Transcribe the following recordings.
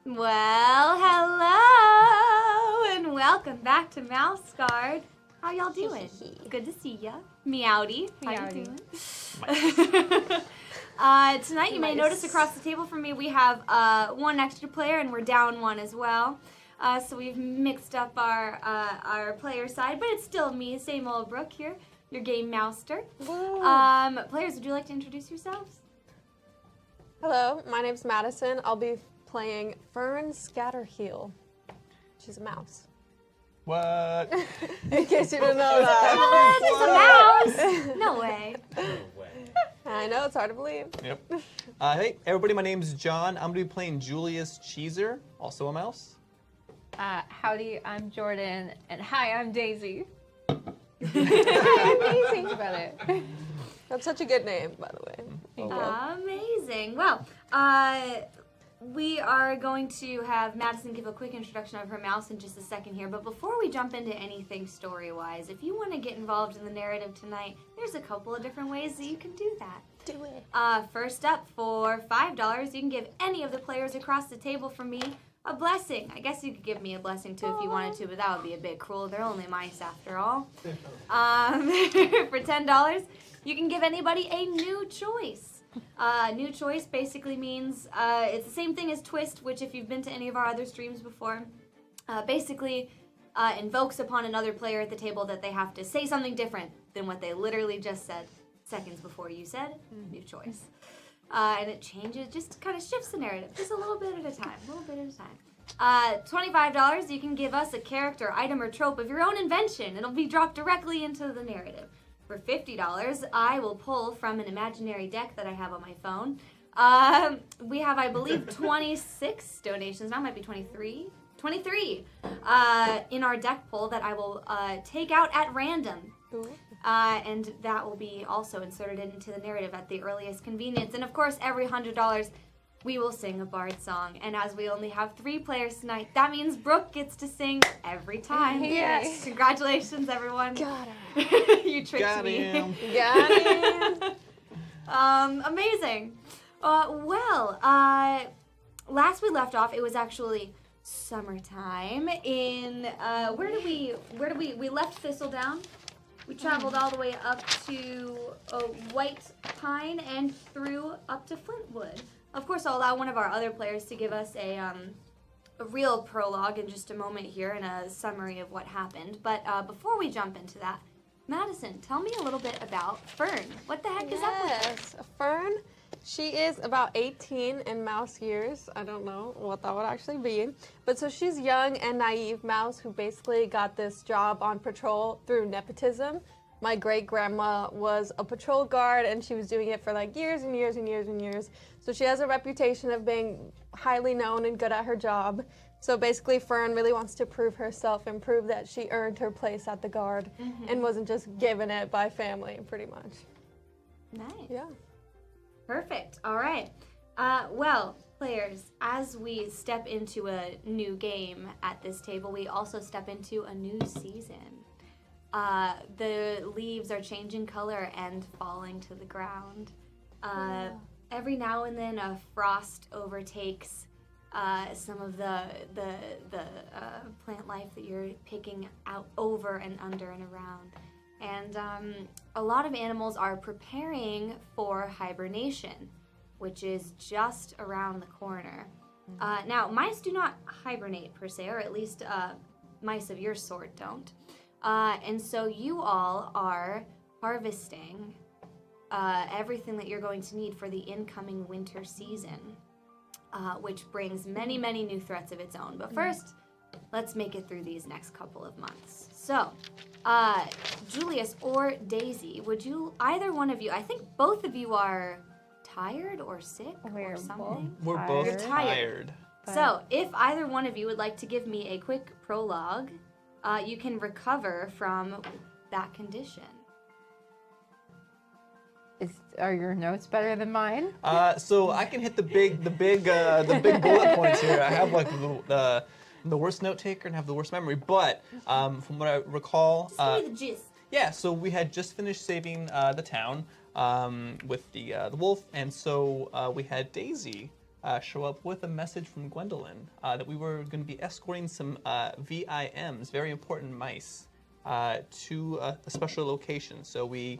Well, hello, and welcome back to Mouse Guard. How y'all doing? Good to see ya. Meowdy. How you doing? Tonight you may notice across the table from me we have one extra player, and we're down one as well. So we've mixed up our player side, but it's still me, same old Brooke here, your game mouster. Players, would you like to introduce yourselves? Hello, my name's Madison. I'll be playing Fern Scatterheel. She's a mouse. What? In case you didn't know that. What? It's a mouse? No way. No way. I know, it's hard to believe. Yep. Hey, everybody, my name's John. I'm going to be playing Julius Cheeser, also a mouse. Howdy, I'm Jordan, and hi, I'm Daisy. Amazing. Better. That's such a good name, by the way. Amazing. Well, we are going to have Madison give a quick introduction of her mouse in just a second here, but before we jump into anything story-wise, if you want to get involved in the narrative tonight, there's a couple of different ways that you can do that. Do it. First up, for $5, you can give any of the players across the table from me a blessing. I guess you could give me a blessing too if you wanted to, but that would be a bit cruel. They're only mice after all. For $10, you can give anybody a new choice. New choice basically means it's the same thing as twist, which if you've been to any of our other streams before, basically invokes upon another player at the table that they have to say something different than what they literally just said seconds before you said new choice. And it changes, just kind of shifts the narrative, just a little bit at a time, $25, you can give us a character, item, or trope of your own invention. It'll be dropped directly into the narrative. For $50, I will pull from an imaginary deck that I have on my phone. We have, I believe, 26 donations. Now it might be 23. 23 in our deck pull that I will take out at random. And that will be also inserted into the narrative at the earliest convenience. And of course, every $100, we will sing a bard song. And as we only have 3 players tonight, that means Brooke gets to sing every time. Yes. Congratulations, everyone. Got her. You tricked Got me. him. Got him. Amazing. Last we left off, it was actually summertime in we left Thistledown. We traveled all the way up to White Pine and through up to Flintwood. Of course, I'll allow one of our other players to give us a real prologue in just a moment here and a summary of what happened. But before we jump into that, Madison, tell me a little bit about Fern. What the heck is up with her? Yes, Fern. She is about 18 in mouse years. I don't know what that would actually be. But so she's young and naive mouse who basically got this job on patrol through nepotism. My great-grandma was a patrol guard and she was doing it for like years and years and years and years. So she has a reputation of being highly known and good at her job. So basically Fern really wants to prove herself and prove that she earned her place at the guard and wasn't just given it by family, pretty much. Nice. Yeah. Perfect. All right. Well, players, as we step into a new game at this table, we also step into a new season. The leaves are changing color and falling to the ground. Every now and then, a frost overtakes some of the plant life that you're picking out over and under and around. And a lot of animals are preparing for hibernation, which is just around the corner. Now, mice do not hibernate per se, or at least mice of your sort don't. And so you all are harvesting everything that you're going to need for the incoming winter season, which brings many, many new threats of its own. But first, let's make it through these next couple of months. So, Julius or Daisy, would you, either one of you, I think both of you are tired or sick or something? We're both You're tired. So, if either one of you would like to give me a quick prologue, you can recover from that condition. Are your notes better than mine? So I can hit the big bullet points here. I have like the worst note taker and have the worst memory, but from what I recall, Just give me the gist. yeah. So we had just finished saving the town with the wolf, and so we had Daisy show up with a message from Gwendolyn that we were going to be escorting some VIMs, very important mice, to a special location. So we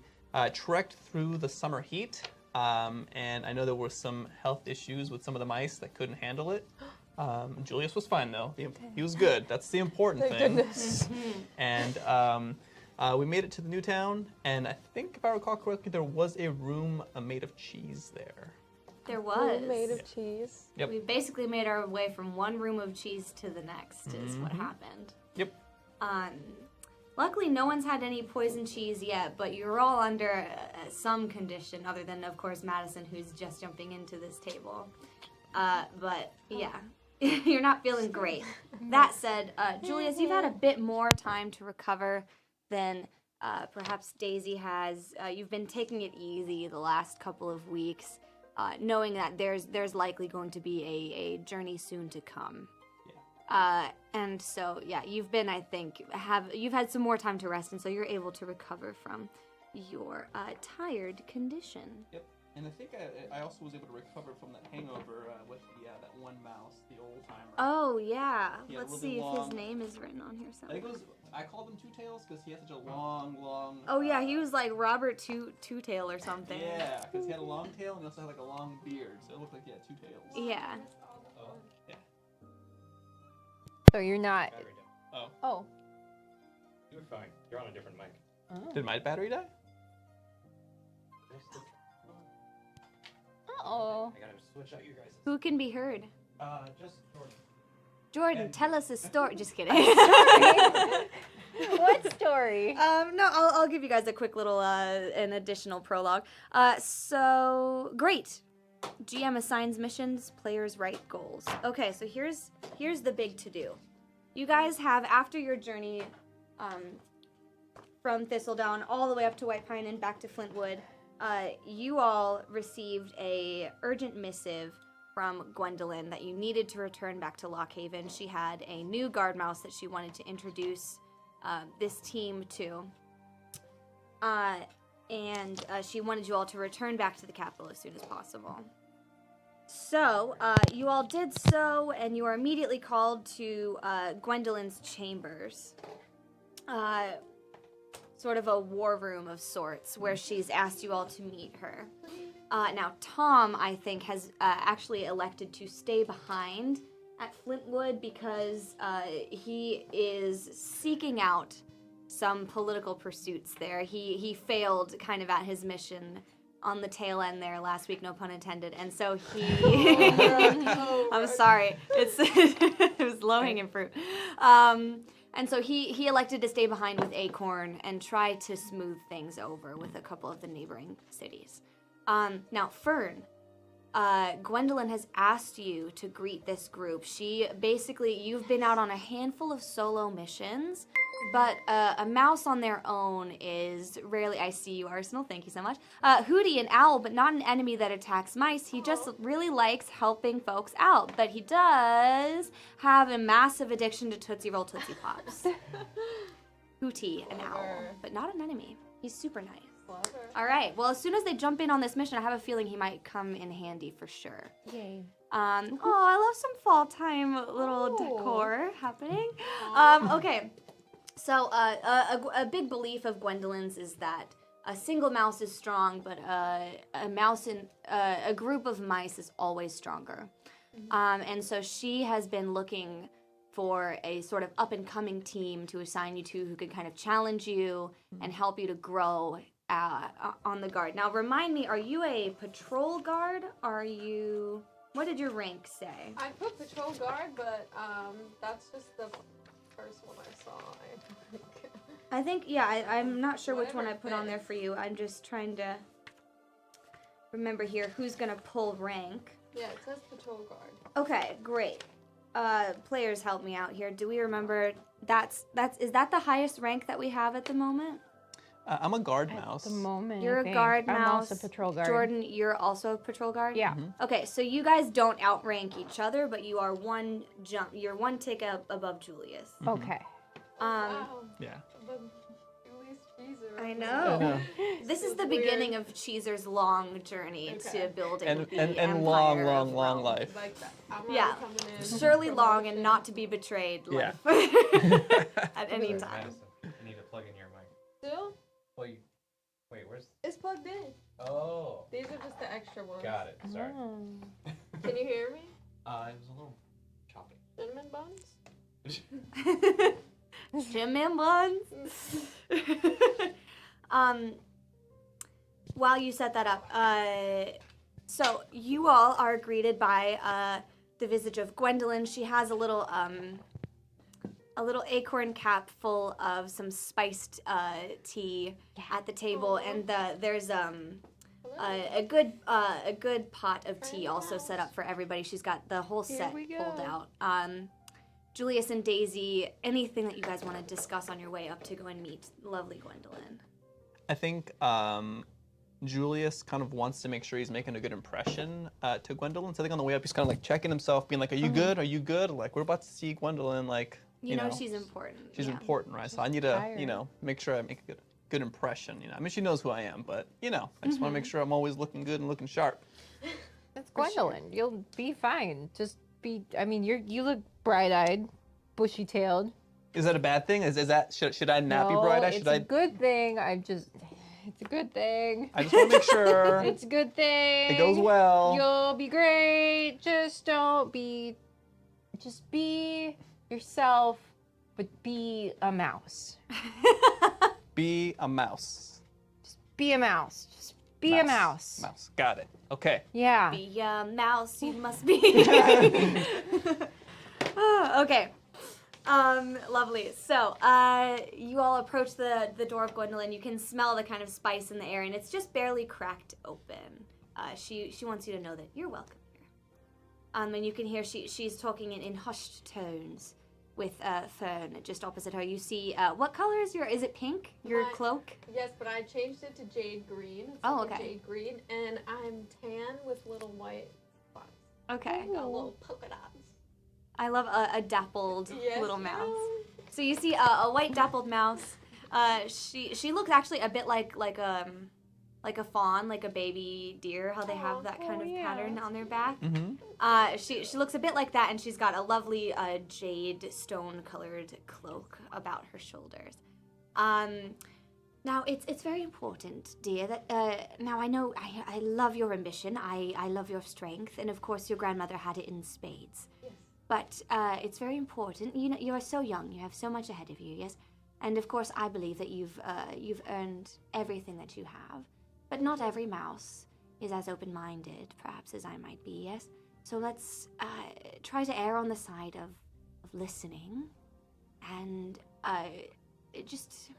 trekked through the summer heat, and I know there were some health issues with some of the mice that couldn't handle it. Julius was fine though. He was good. That's the important Thank thing. goodness. And we made it to the new town, and I think if I recall correctly, there was a room made of cheese there. There was. Made of cheese. Yep. We basically made our way from one room of cheese to the next is what happened. Yep. Luckily, no one's had any poison cheese yet, but you're all under some condition, other than, of course, Madison, who's just jumping into this table. But, yeah, you're not feeling great. That said, Julius, you've had a bit more time to recover than perhaps Daisy has. You've been taking it easy the last couple of weeks, knowing that there's likely going to be a journey soon to come. And so, yeah, you've been, I think, you've had some more time to rest, and so you're able to recover from your tired condition. Yep. And I think I also was able to recover from that hangover with that one mouse, the old timer. Oh, yeah. He had a Let's really see if his long- name is written on here I somewhere. think I called him Two Tails because he had such a long. Oh, yeah, he was like Robert Two-Tail or something. Yeah, because he had a long tail and he also had like a long beard, so it looked like he had two tails. Yeah. Yeah. So you're not. Battery down. Oh. You're fine. You're on a different mic. Did my battery die? Oh. I gotta switch out you guys. Who can be heard? Just Jordan. Jordan, tell us a story. Just kidding. What story? No, I'll give you guys a quick little, an additional prologue. So, great. GM assigns missions, players write goals. Okay, so here's the big to-do. You guys have, after your journey from Thistledown all the way up to White Pine and back to Flintwood, you all received a urgent missive from Gwendolyn that you needed to return back to Lockhaven. She had a new guard mouse that she wanted to introduce this team to. And she wanted you all to return back to the capital as soon as possible. So, you all did so, and you are immediately called to Gwendolyn's chambers. Sort of a war room of sorts, where she's asked you all to meet her. Now, Tom, I think, has actually elected to stay behind at Flintwood because he is seeking out some political pursuits there. He failed kind of at his mission on the tail end there last week, no pun intended, and so he... I'm sorry. It was low-hanging fruit. And so he elected to stay behind with Acorn and try to smooth things over with a couple of the neighboring cities. Now, Fern, Gwendolyn has asked you to greet this group. You've been out on a handful of solo missions, but a mouse on their own is rarely... I see you, Arsenal. Thank you so much. Hootie, an owl, but not an enemy that attacks mice. He just really likes helping folks out, but he does have a massive addiction to Tootsie Roll Tootsie Pops. Hootie, an owl, but not an enemy. He's super nice. All right. Well, as soon as they jump in on this mission, I have a feeling he might come in handy for sure. Yay. I love some fall time little decor happening. Okay. So, a big belief of Gwendolyn's is that a single mouse is strong, but a mouse in a group of mice is always stronger. And so she has been looking for a sort of up-and-coming team to assign you to who could kind of challenge you and help you to grow on the guard. Now, remind me, are you a patrol guard? What did your rank say? I put patrol guard, but that's just the first one I saw. I think, yeah, I'm not sure which one I Whatever put on there fits. for you. I'm just trying to remember here who's going to pull rank. Yeah, it says patrol guard. Okay, great. Players help me out here. Do we remember is that the highest rank that we have at the moment? I'm a guard mouse. At the moment, You're I a think. guard I'm mouse. also patrol guard. Jordan, you're also a patrol guard? Yeah. Okay, so you guys don't outrank each other, but you are you're one tick up above Julius. Okay. Wow. Yeah. But at least Cheezer. I I know. know. This is So the it's weird. beginning of Cheezer's long journey Okay. to building And the and empire long, of long, long Rome. life. Like that. I'm already Yeah. coming in. Surely long and Promotion. not to be betrayed Yeah. life at any Where's time. Madison? You need to plug in your mic. Still, Well, wait, where's? it's plugged in. Oh, These are just the extra ones. got it. Sorry. Can you hear me? It was a little choppy. Cinnamon buns? Cinnamon buns. While you set that up, so you all are greeted by the visage of Gwendolyn. She has a little acorn cap full of some spiced tea at the table, and there's a good pot of tea also set up for everybody. She's got the whole set we go. pulled out. Julius and Daisy, anything that you guys want to discuss on your way up to go and meet lovely Gwendolyn? I think Julius kind of wants to make sure he's making a good impression to Gwendolyn. So I think on the way up, he's kind of like checking himself, being like, "Are you good? Are you good? Like, we're about to see Gwendolyn. Like, You know she's important. she's yeah. important, right? So I need to, Tired. make sure I make a good impression. I mean, she knows who I am, but I just want to make sure I'm always looking good and looking sharp. It's Gwendolyn. You'll be fine. Just be. I mean, you look bright-eyed, bushy-tailed. Is that a bad thing? Is that should I not be No, bright-eyed? it's Should a I? good thing. It's a good thing. I just want to make sure It's a good thing. it goes well. You'll be great. Just be yourself, but be a mouse. Be a mouse. Be a mouse. Just be a mouse. Mouse. Got it. Okay. Yeah. Be a mouse, you must be. Okay. Lovely. So, you all approach the door of Gwendolyn. You can smell the kind of spice in the air, and it's just barely cracked open. She wants you to know that you're welcome here. And you can hear she's talking in hushed tones with Fern just opposite her. You see, what color is is it pink? Your My- cloak? Yes, but I changed it to jade green. It's Oh, like a okay. jade green, and I'm tan with little white spots. Okay. Got little polka dots. I love a dappled Yes, little you mouse. know. So you see a white dappled mouse. She looks actually a bit like a fawn, like a baby deer. How they have that kind of pattern on their back. Mm-hmm. She looks a bit like that, and she's got a lovely jade stone colored cloak about her shoulders. Now it's very important, dear. That now I know I love your ambition. I love your strength, and of course your grandmother had it in spades. Yes. But it's very important. You know, you are so young. You have so much ahead of you. Yes, and of course, I believe that you've earned everything that you have. But not every mouse is as open-minded, perhaps, as I might be. Yes. So let's try to err on the side of listening, and just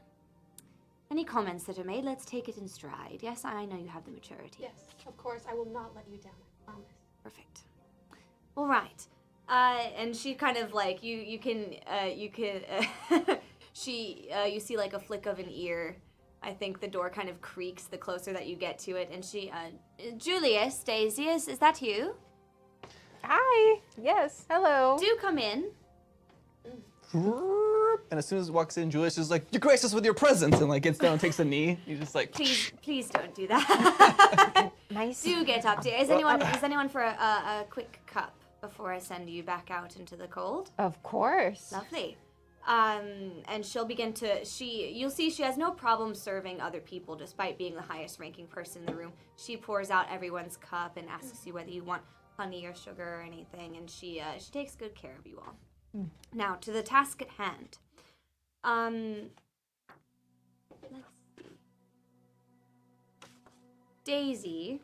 any comments that are made. Let's take it in stride. Yes, I know you have the maturity. Yes, of course. I will not let you down. I promise. Perfect. All right. And she kind of like you can you see like a flick of an ear. I think the door kind of creaks the closer that you get to it, and she Julius, Daisy, is that you? Hi. Yes. Hello. Do come in. And as soon as it walks in, Julius is like, "You grace us with your presence," and like gets down and takes a knee. He's just like, Please don't do that. Nice. Do get up, dear. Is anyone for a quick cup before I send you back out into the cold? Of course. Lovely. And she'll begin to, you'll see she has no problem serving other people despite being the highest ranking person in the room. She pours out everyone's cup and asks you whether you want honey or sugar or anything, and she takes good care of you all. Now, to the task at hand. Let's see. Daisy,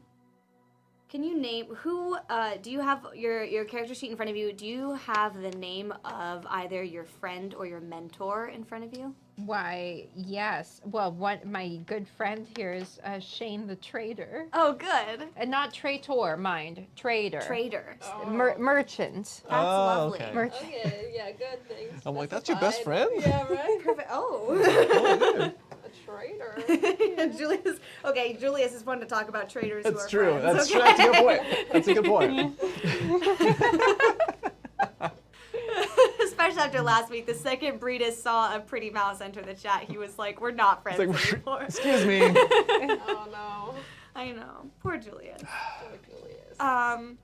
can you name who? Do you have your character sheet in front of you? Do you have the name of either your friend or your mentor in front of you? Why, yes. Well, my good friend here is Shane the Trader. Oh, good. And not traitor, mind. Trader. Trader. Merchant. That's lovely. okay. Merchant. Okay, yeah, good things. I'm like, "That's your best friend?" Yeah, right? Perfect. Oh. A traitor. Julius is fun to talk about traders who That's are true. friends. That's true. That's a good point. That's a good point. Especially after last week, the second Breedis saw a pretty mouse enter the chat, he was like, "We're not friends It's like, anymore." excuse me. Oh no. I know, poor Julius. Poor Julius.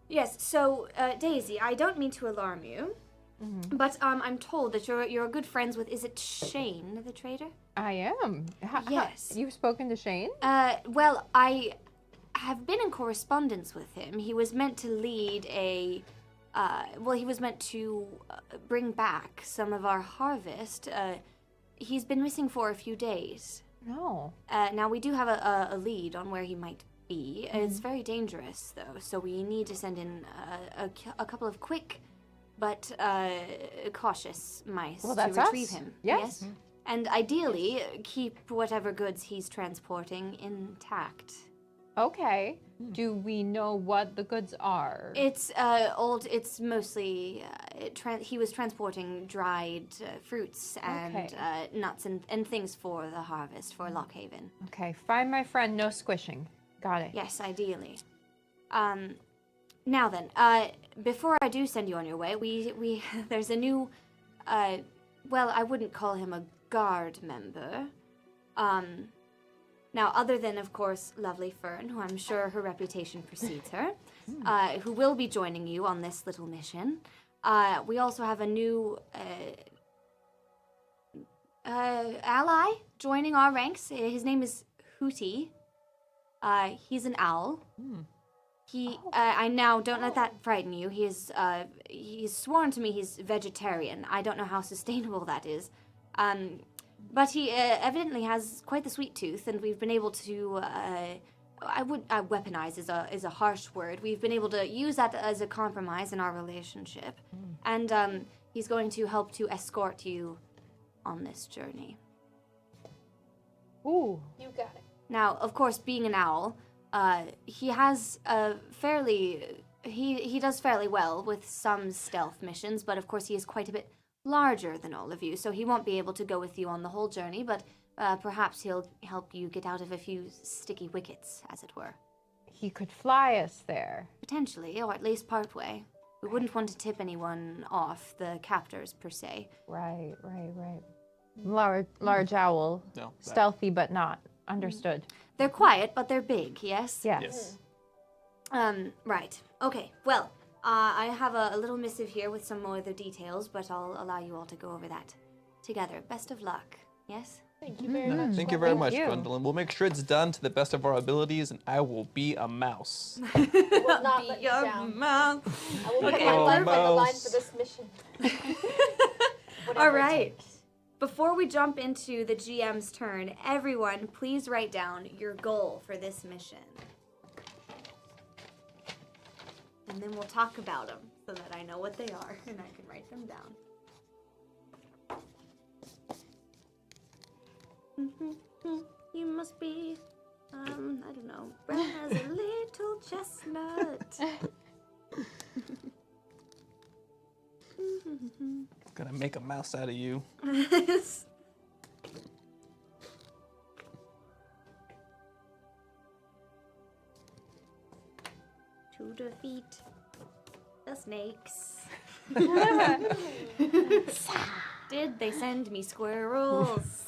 Yes. So, Daisy, I don't mean to alarm you, but I'm told that you're good friends with. Is it Shane, the trader? I am. Yes. You've spoken to Shane? Well, I have been in correspondence with him. He was meant to lead a. He was meant to bring back some of our harvest. He's been missing for a few days. No. Now, we do have a lead on where he might be. It's very dangerous, though, so we need to send in a couple of quick but cautious mice Well, to that's retrieve us. him. Yes. And ideally, keep whatever goods he's transporting intact. Okay. Do we know what the goods are? It's old. It's mostly he was transporting dried fruits and Okay. nuts and things for the harvest for Lockhaven. Okay, find my friend, no squishing. Got it. Yes, ideally. Now then, before I do send you on your way, we there's a new, well, I wouldn't call him a guard member. Now, other than, of course, Lovely Fern, who I'm sure her reputation precedes her, who will be joining you on this little mission. We also have a new ally joining our ranks. His name is Hooty. He's an owl. I now don't let that frighten you. He's sworn to me he's vegetarian. I don't know how sustainable that is. But he evidently has quite the sweet tooth, and we've been able to. Weaponize is a harsh word. We've been able to use that as a compromise in our relationship, and he's going to help to escort you on this journey. Ooh. You got it. Now, of course, being an owl, he has a fairly. He does fairly well with some stealth missions, but of course he is quite a bit larger than all of you, so he won't be able to go with you on the whole journey, but perhaps he'll help you get out of a few sticky wickets, as it were. He could fly us there. Potentially, or at least partway. We wouldn't want to tip anyone off, the captors per se. Right. Large owl. No, that- Stealthy but not. Understood. They're quiet, but they're big, yes? Yes. Right. Okay, well, I have a little missive here with some more other details, but I'll allow you all to go over that together. Best of luck, yes? Thank you very much. Thank you very Thank much, you. Gwendolyn. We'll make sure it's done to the best of our abilities, and I will be a mouse. I will not let you down. Mouth. I will put Okay. my life on the line Mouse. for this mission. All Whatever it right. takes. Before we jump into the GM's turn, everyone, please write down your goal for this mission. And then we'll talk about them so that I know what they are and I can write them down. You must be, I don't know, brown as a little chestnut. Gonna make a mouse out of you. To defeat the snakes. Did they send me squirrels?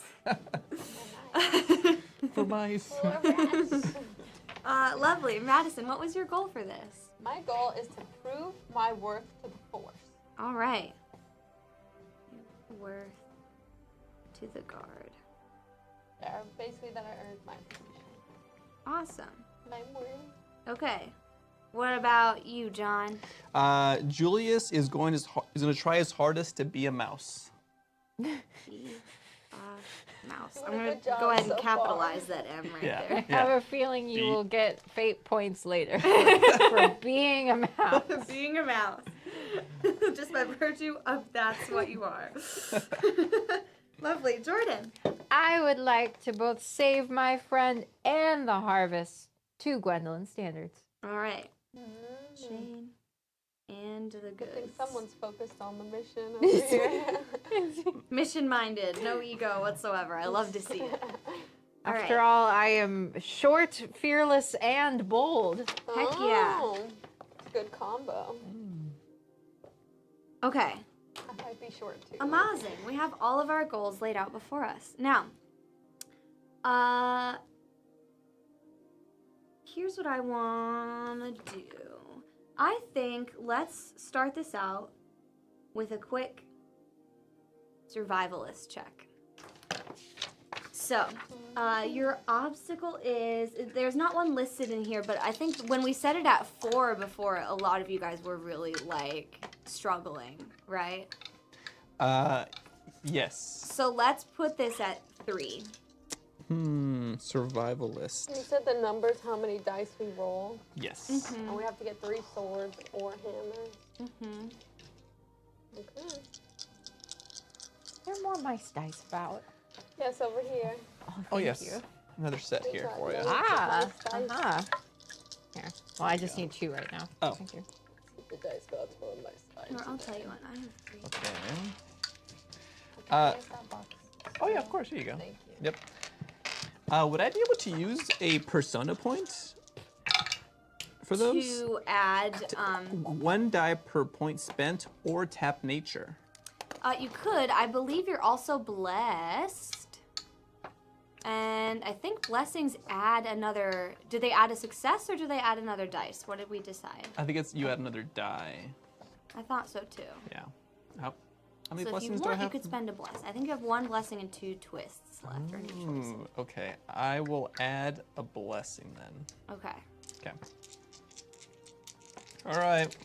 For mice. Lovely. Madison, what was your goal for this? My goal is to prove my worth to the Force. All right. Worth to the guard. Basically, that I earned my position. Awesome. And I'm worthy. Okay. What about you, John? Julius is going to try his hardest to be a mouse. Mouse. Doing I'm a going good to job go ahead so and far. capitalize that M right Yeah. there. I have a feeling you Be- will get fate points later for being a mouse. Being a mouse. Just by virtue of that's what you are. Lovely. Jordan. I would like to both save my friend and the harvest to Gwendolyn's standards. All right. Shane and the I goods. think someone's focused on the mission over here. Mission-minded, no ego whatsoever. I love to see it. All After right. all, I am short, fearless, and bold. Heck yeah. Oh, good combo. Okay. I I'd be short too. Amazing. We have all of our goals laid out before us. Now, here's what I want to do. I think let's start this out with a quick survivalist check. So, your obstacle is, there's not one listed in here, but I think when we set it at 4 before, a lot of you guys were really, like, struggling, right? Yes. So let's put this at 3. Survivalist. You said the numbers, how many dice we roll, Yes. and we have to get 3 swords or hammers. Okay. There are more mice dice about. Yes, over here. Oh, Thank yes. you. Another set here for you. Ah, Nice dice. uh-huh. Here. Well, I just need 2 right now. Oh. Thank you. The dice gods roll my side. Or I'll tell you what, I have 3. Okay. Where's that box? Oh, yeah, of course. Here you go. Thank you. Yep. Would I be able to use a persona point for those? To add, 1 die per point spent or tap nature. you could. I believe you're also blessed. And I think blessings add another. Do they add a success or do they add another dice? What did we decide? I think it's you add another die. I thought so too. Yeah. How many So if you blessings do I want, you have? could spend a bless. I think you have 1 blessing and 2 twists left, or new choices. Ooh, okay. I will add a blessing then. Okay. Okay. All right.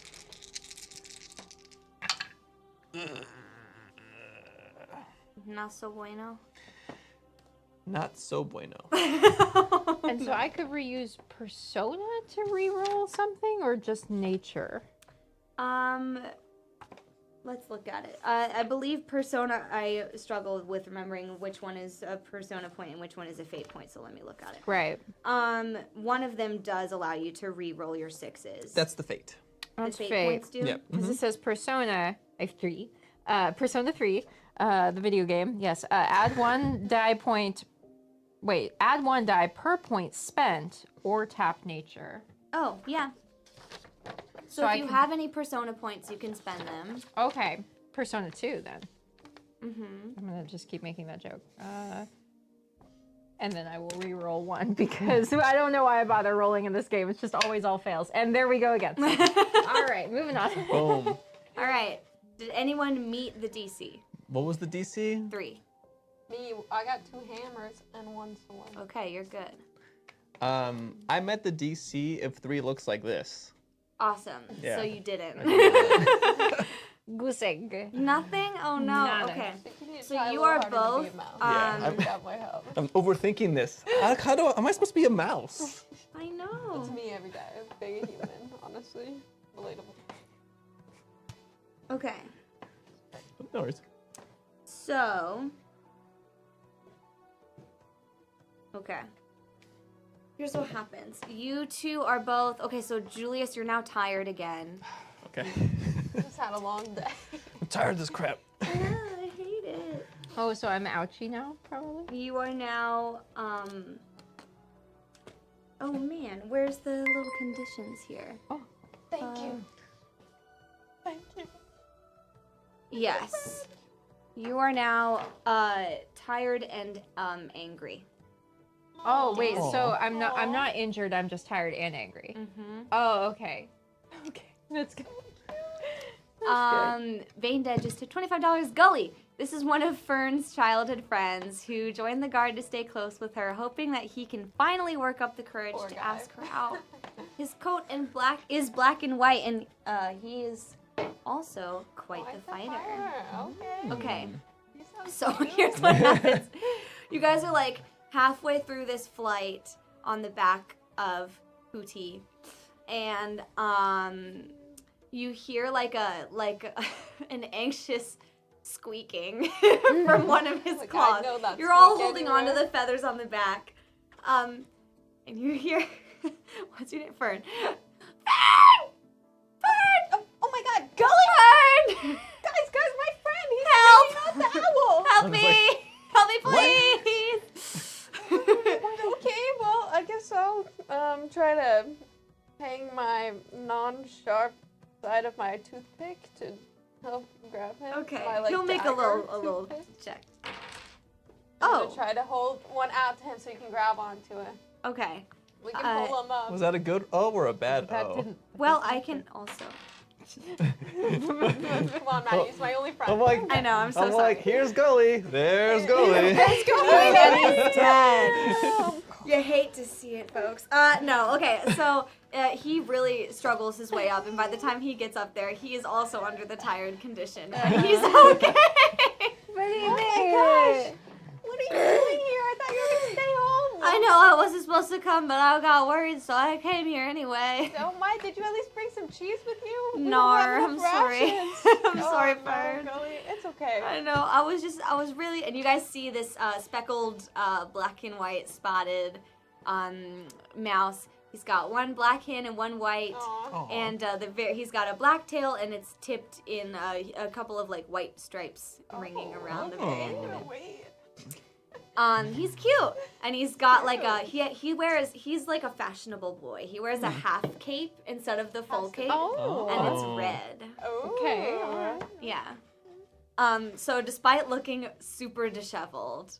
Not so bueno. Not so bueno. And so I could reuse Persona to reroll something, or just nature? Let's look at it. I believe Persona, I struggled with remembering which one is a Persona point and which one is a Fate point, so let me look at it. Right. One of them does allow you to re-roll your 6s. That's the fate. That's the Fate Fate. points do? Yep. Because it says Persona, I have 3. Persona 3, the video game. Yes. Add 1 die point. Wait, add 1 die per point spent or tap nature. Oh, yeah. So So if I you can- have any Persona points, you can spend them. Okay. Persona 2 then. Mm-hmm. I'm gonna just keep making that joke. And then I will re-roll 1 because I don't know why I bother rolling in this game. It's just always all fails. And there we go again. All right, moving on. Boom. All right. Did anyone meet the DC? What was the DC? 3. Me, I got 2 hammers and 1 sword. Okay, you're good. I met the DC if 3 looks like this. Awesome. Yeah. So you didn't. Goose egg. Nothing? Oh no. Nada. Okay. You need to So try a you little are harder to be both. a mouse. Yeah, You got my help. I'm overthinking this. Am I supposed to be a mouse? I know. It's me every day. Being a human, honestly. Relatable. Okay. No worries. So. Okay. Here's what happens. You two are both. Okay, so Julius, you're now tired again. Okay. Just had a long day. I'm tired of this crap. I hate it. Oh, so I'm ouchie now, probably? You are now. Oh man, where's the little conditions here? Thank you. Thank you. Yes. You are now tired and angry. Oh, wait, so Aw. I'm not injured, I'm just tired and angry. Mm-hmm. Oh, okay. Okay, that's good. Vein Dead just took $25. Gully. This is one of Fern's childhood friends who joined the guard to stay close with her, hoping that he can finally work up the courage Poor to guy. ask her out. His coat is black and white, and he is also quite the fighter. Okay. Okay. You sound So cute. here's what happens. You guys are like halfway through this flight on the back of Hootie, and you hear like an anxious squeaking from one of his Like, I claws. know that You're all squeak holding on to anywhere. the feathers on the back, and you hear what's your name? Fern. Fern! Fern! Oh my god, Fern! guys, my friend, he's Help! hanging out the owl. Help I was me! like, Help me, please! Okay, well, I guess I'll try to hang my non-sharp side of my toothpick to Help grab him. Okay, My, like, he'll make a dagger little toothpick. check. I'm Oh. gonna try to hold one out to him so he can grab onto it. Okay. We can pull him up. Was that a good O or a bad That O? didn't. Well, I can also. Come on, Maddie, he's my only friend. I'm like, I know. I'm so I'm sorry. like, here's Gully. There's Gully. and he's dead. You hate to see it, folks. No, okay, so he really struggles his way up, and by the time he gets up there, he is also under the tired condition. But he's okay. What do you Oh my gosh. What are you doing here? I thought you were gonna stay home. I know I wasn't supposed to come, but I got worried, so I came here anyway. Oh my, did you at least bring some cheese with you? We No, don't have I'm enough sorry. rations. I'm sorry, no, Fern. Gully, it's okay. I know. I was really, and you guys see this speckled, black and white spotted mouse. He's got one black hand and one white, Aw. and he's got a black tail, and it's tipped in a couple of like white stripes ringing around the very end of it. Wait. He's cute, and he's got like he's like a fashionable boy. He wears a half cape instead of the full cape, Oh. and it's red. Oh. Okay, alright. Yeah. So despite looking super disheveled,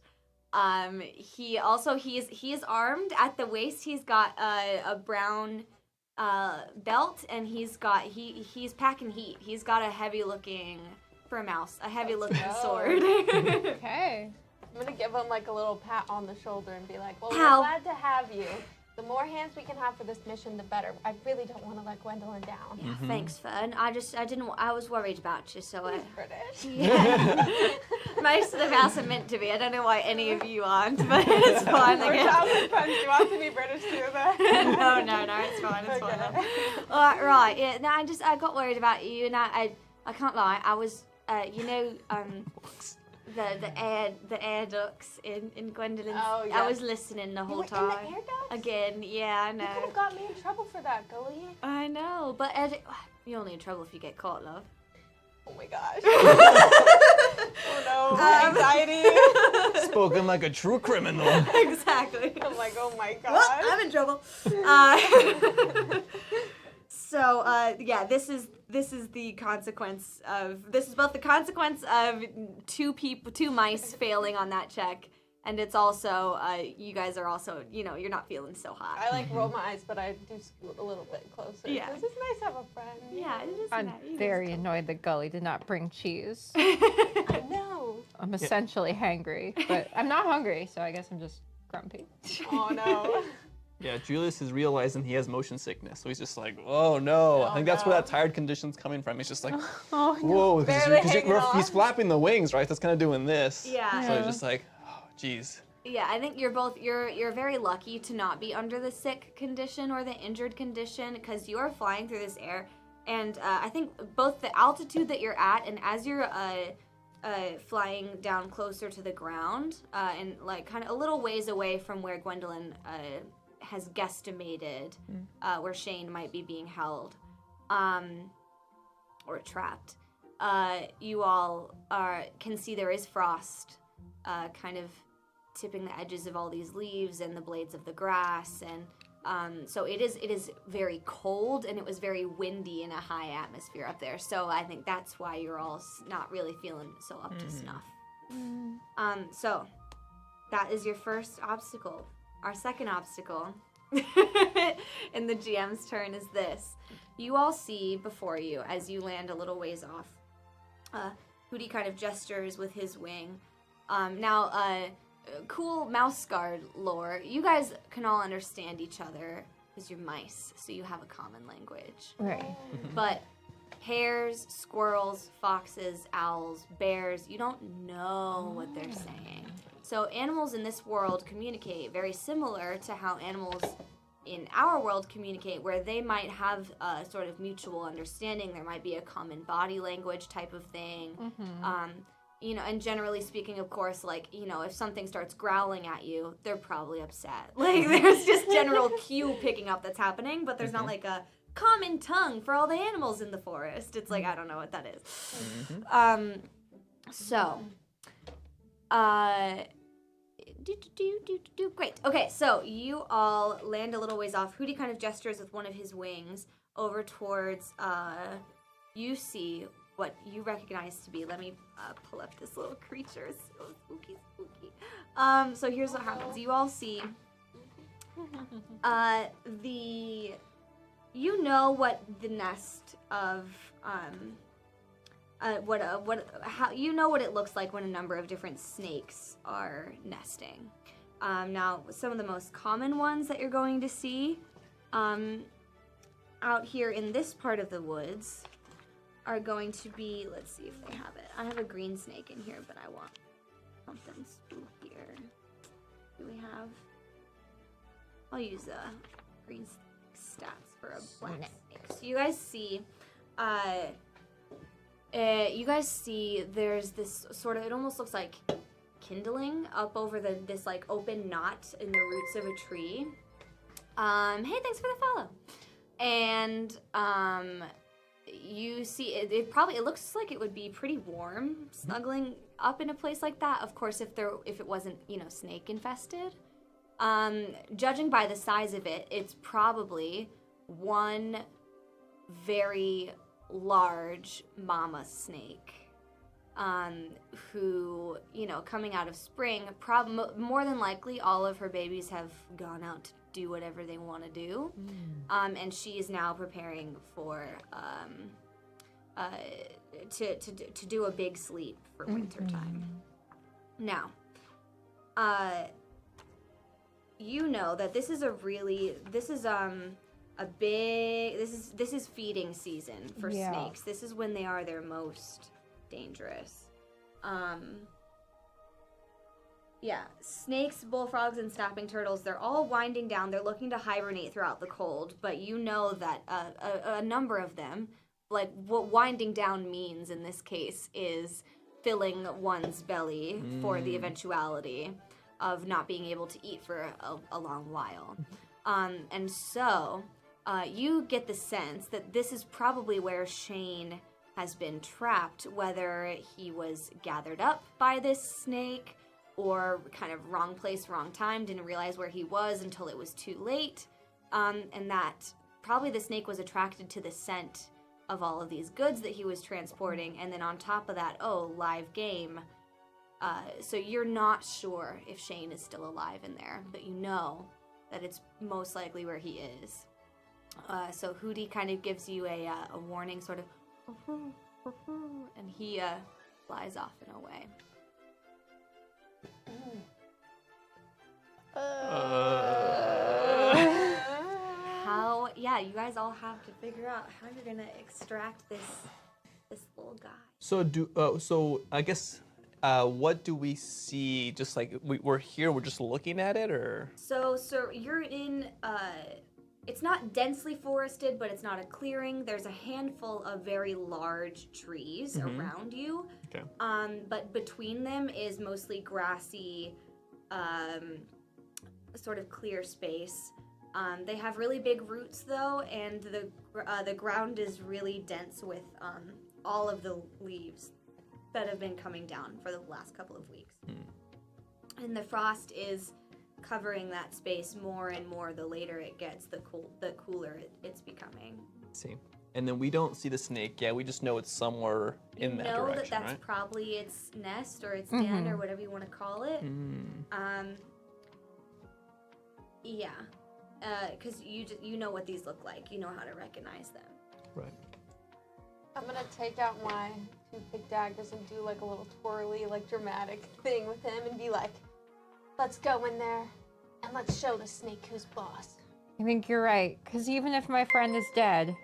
he is armed at the waist. He's got a brown belt, and he's packing heat. He's got a heavy looking sword. Okay. I'm gonna give him like a little pat on the shoulder and be like, well, Ow. we're glad to have you. The more hands we can have for this mission, the better. I really don't want to let Gwendolyn down. Yeah, thanks, Fern. I was worried about you, so I. British. Yeah. Most of the mouse are meant to be. I don't know why any of you aren't, but it's fine. I We're guess. childhood friends. Do you want to be British too, then? No, it's fine. It's Okay. fine. Right, yeah. No, I got worried about you, and I can't lie. I was, the air ducts in Gwendolyn's. Oh, I yeah. was listening the You whole were in the time. air ducts? Again, yeah, I You could know. have got me in trouble for that, Gully. I know, but you're only in trouble if you get caught, love. Oh my gosh. Oh no, anxiety. Spoken like a true criminal. Exactly. I'm like, oh my Well, gosh. I'm in trouble. Yeah, this is the consequence of both the consequence of two mice failing on that check, and it's also you guys are also you're not feeling so hot. I like roll my eyes, but I do scoot a little bit closer. Yeah. Because it's nice to have a friend. Yeah, it is. I'm nice. very annoyed that Gully did not bring cheese. I know. I'm essentially hangry, but I'm not hungry, so I guess I'm just grumpy. Oh no. Yeah, Julius is realizing he has motion sickness, so he's just like, oh no. I think that's where that tired condition's coming from. He's just like, Oh, whoa, Barely hanging on. he's flapping the wings, right? That's kind of doing this. Yeah. So he's just like, oh, geez. Yeah, I think you're very lucky to not be under the sick condition or the injured condition because you are flying through this air, and I think both the altitude that you're at and as you're flying down closer to the ground and like kind of a little ways away from where Gwendolyn has guesstimated where Shane might be being held or trapped. You all can see there is frost kind of tipping the edges of all these leaves and the blades of the grass, and so it is very cold, and it was very windy in a high atmosphere up there. So I think that's why you're all not really feeling so up to snuff. So that is your first obstacle. Our second obstacle in the GM's turn is this. You all see before you, as you land a little ways off, Hootie kind of gestures with his wing. Cool mouse guard lore. You guys can all understand each other because you're mice, so you have a common language. Right. But hares, squirrels, foxes, owls, bears, you don't know what they're saying. So animals in this world communicate very similar to how animals in our world communicate, where they might have a sort of mutual understanding. There might be a common body language type of thing. And generally speaking, of course, like, if something starts growling at you, they're probably upset. Like, there's just general cue picking up that's happening, but there's not like a common tongue for all the animals in the forest. It's like, I don't know what that is. Great. Okay, so you all land a little ways off. Hootie kind of gestures with one of his wings over towards, you see what you recognize to be. Let me pull up this little creature. It's so spooky. So here's what happens. You all see you know what the nest of you know what it looks like when a number of different snakes are nesting. Now, some of the most common ones that you're going to see out here in this part of the woods are going to be, let's see if they have it. I have a green snake in here, but I want something spookier. Do we have? I'll use green stats for a black snake. So you guys see, there's this sort of, it almost looks like kindling up over this like open knot in the roots of a tree. Hey, thanks for the follow. And you see it looks like it would be pretty warm snuggling up in a place like that. Of course, if it wasn't, snake infested. Judging by the size of it, it's probably one very large mama snake. Who, coming out of spring, more than likely all of her babies have gone out to do whatever they want to do. And she is now preparing for to do a big sleep for winter time. Now, you know that this is feeding season for snakes. This is when they are their most dangerous. Snakes, bullfrogs, and snapping turtles, they're all winding down. They're looking to hibernate throughout the cold, but you know that a number of them, like what winding down means in this case is filling one's belly for the eventuality of not being able to eat for a long while. And so you get the sense that this is probably where Shane has been trapped, whether he was gathered up by this snake or kind of wrong place, wrong time, didn't realize where he was until it was too late, and that probably the snake was attracted to the scent of all of these goods that he was transporting, and then on top of that, live game. So you're not sure if Shane is still alive in there, but you know that it's most likely where he is. So Hootie kind of gives you a warning, sort of, and he flies off and away. You guys all have to figure out how you're gonna extract this little guy. So I guess what do we see? Just like we're here, we're just looking at it, or? So you're in. It's not densely forested, but it's not a clearing. There's a handful of very large trees around you. Okay. But between them is mostly grassy, sort of clear space. They have really big roots though, and the ground is really dense with all of the leaves that have been coming down for the last couple of weeks. And the frost is covering that space more and more. The later it gets, the cooler it's becoming. Let's see. And then we don't see the snake yet. We just know it's somewhere in that direction, that that's right? probably its nest or its den or whatever you want to call it. Because you know what these look like. You know how to recognize them. Right. I'm gonna take out my toothpick daggers and do like a little twirly, like dramatic thing with him and be like, let's go in there and let's show the snake who's boss. I think you're right, because even if my friend is dead,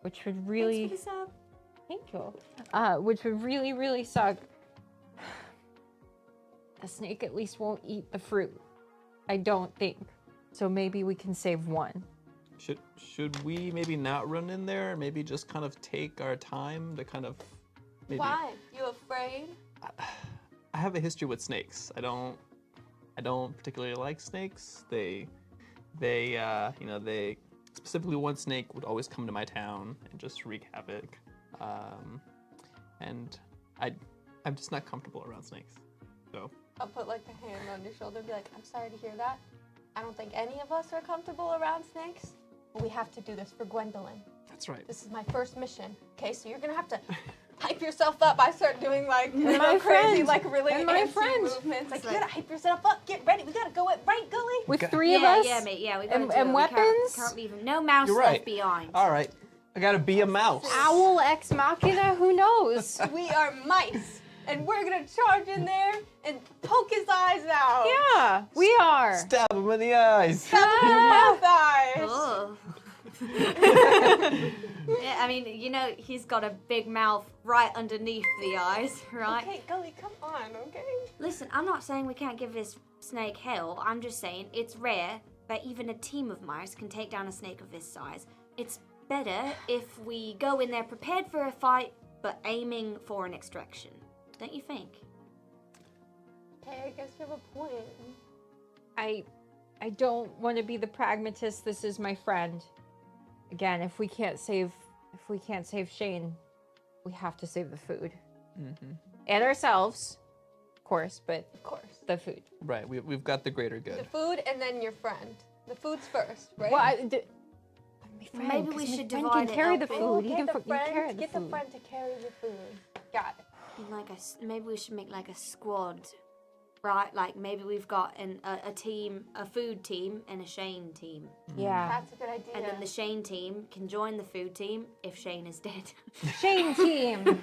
which would really... Thanks for the sub. Thank you. Which would really, really suck, the snake at least won't eat the fruit. I don't think. So maybe we can save one. Should we maybe not run in there? Maybe just kind of take our time to kind of maybe... Why? You afraid? I have a history with snakes. I don't particularly like snakes. They specifically one snake would always come to my town and just wreak havoc. And I'm just not comfortable around snakes. So I'll put like a hand on your shoulder and be like, I'm sorry to hear that. I don't think any of us are comfortable around snakes, but we have to do this for Gwendolyn. that's right. This is my first mission. Okay, so you're gonna have to hype yourself up. I start doing like my crazy, friend. like really And my antsy friend. movements. Like, It's you gotta hype yourself up. Get ready. We gotta go at right, Gully. With Okay. 3 of yeah, us. yeah, mate. Yeah, we gotta And- do and it. weapons? We can't leave him. No mouse You're left right. behind. All right. I gotta be a mouse. Owl ex machina. Who knows? We are mice, and we're gonna charge in there and poke his eyes out. Yeah, we are. Stab him in the eyes. Stab him in both eyes. Oh. Yeah, I mean, you know, he's got a big mouth right underneath the eyes, right? Okay, Gully, come on, okay? Listen, I'm not saying we can't give this snake hell. I'm just saying it's rare that even a team of mice can take down a snake of this size. It's better if we go in there prepared for a fight, but aiming for an extraction. Don't you think? Okay, I guess you have a point. I don't want to be the pragmatist. This is my friend. Again, if we can't save Shane, we have to save the food and ourselves, of course, but Of course. the food. Right. We've got the greater The good. food and then your friend. The food's first, right? Well, Maybe we should divide can it carry up the in- food. He get can the fu- you friend, carry the get food. the friend to carry the food. Got it. Like maybe we should make like a squad, right? Like maybe we've got a team, a food team, and a Shane team, Yeah, That's a good idea. and then the Shane team can join the food team if Shane is dead. Shane team.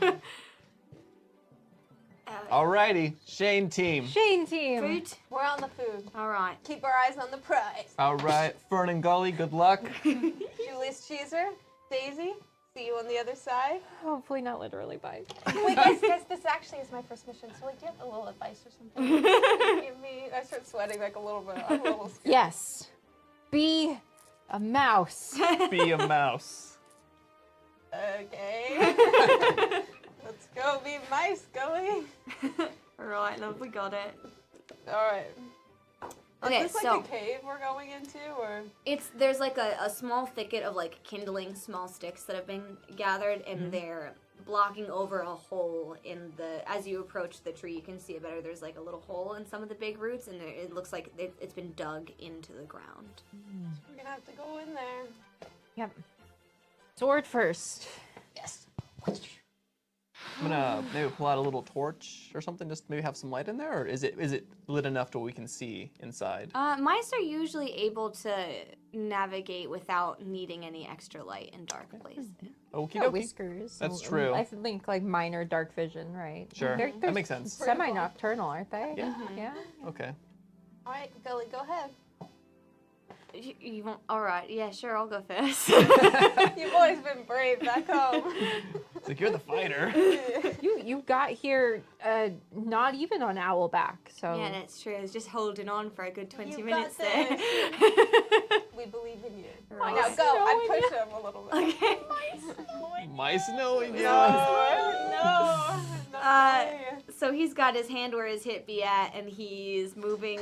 Alrighty, Shane team. Shane team. Food. We're on the food. All right. Keep our eyes on the prize. All right, Fern and Gully, good luck. Julius Cheeser, Daisy, see you on the other side. Hopefully not literally bite. Wait, guys, this actually is my first mission, so like, do you have a little advice or something? Give me. I start sweating like a little bit. I'm a little scared. Yes. Be a mouse. Be a mouse. Okay. Let's go be mice, Gully. All right, love, we got it. All right. Okay, Is this so like a cave we're going into, or? there's like a small thicket of like kindling small sticks that have been gathered, and they're blocking over a hole in the. As you approach the tree, you can see it better. There's like a little hole in some of the big roots, and it looks like it's been dug into the ground. We're gonna have to go in there. Yep. Sword first. Yes. I'm gonna maybe pull out a little torch or something, just maybe have some light in there, or is it lit enough to where we can see inside? Mice are usually able to navigate without needing any extra light in dark places. Okie Yeah, dokie. whiskers. That's and- true. I think like minor dark vision, right? Sure, They're that makes sense. Semi-nocturnal, aren't they? Yeah. Yeah. Okay. All right, Gully, go ahead. You want? All right, yeah, sure, I'll go first. You've always been brave back home. It's like you're the fighter. You got here not even on Owlback, so Yeah, that's true. I was just holding on for a good 20 You got minutes there. We believe in you. Right. Now go. I push him a little bit. Okay. Mice knowing you. No. So he's got his hand where his hip be at, and he's moving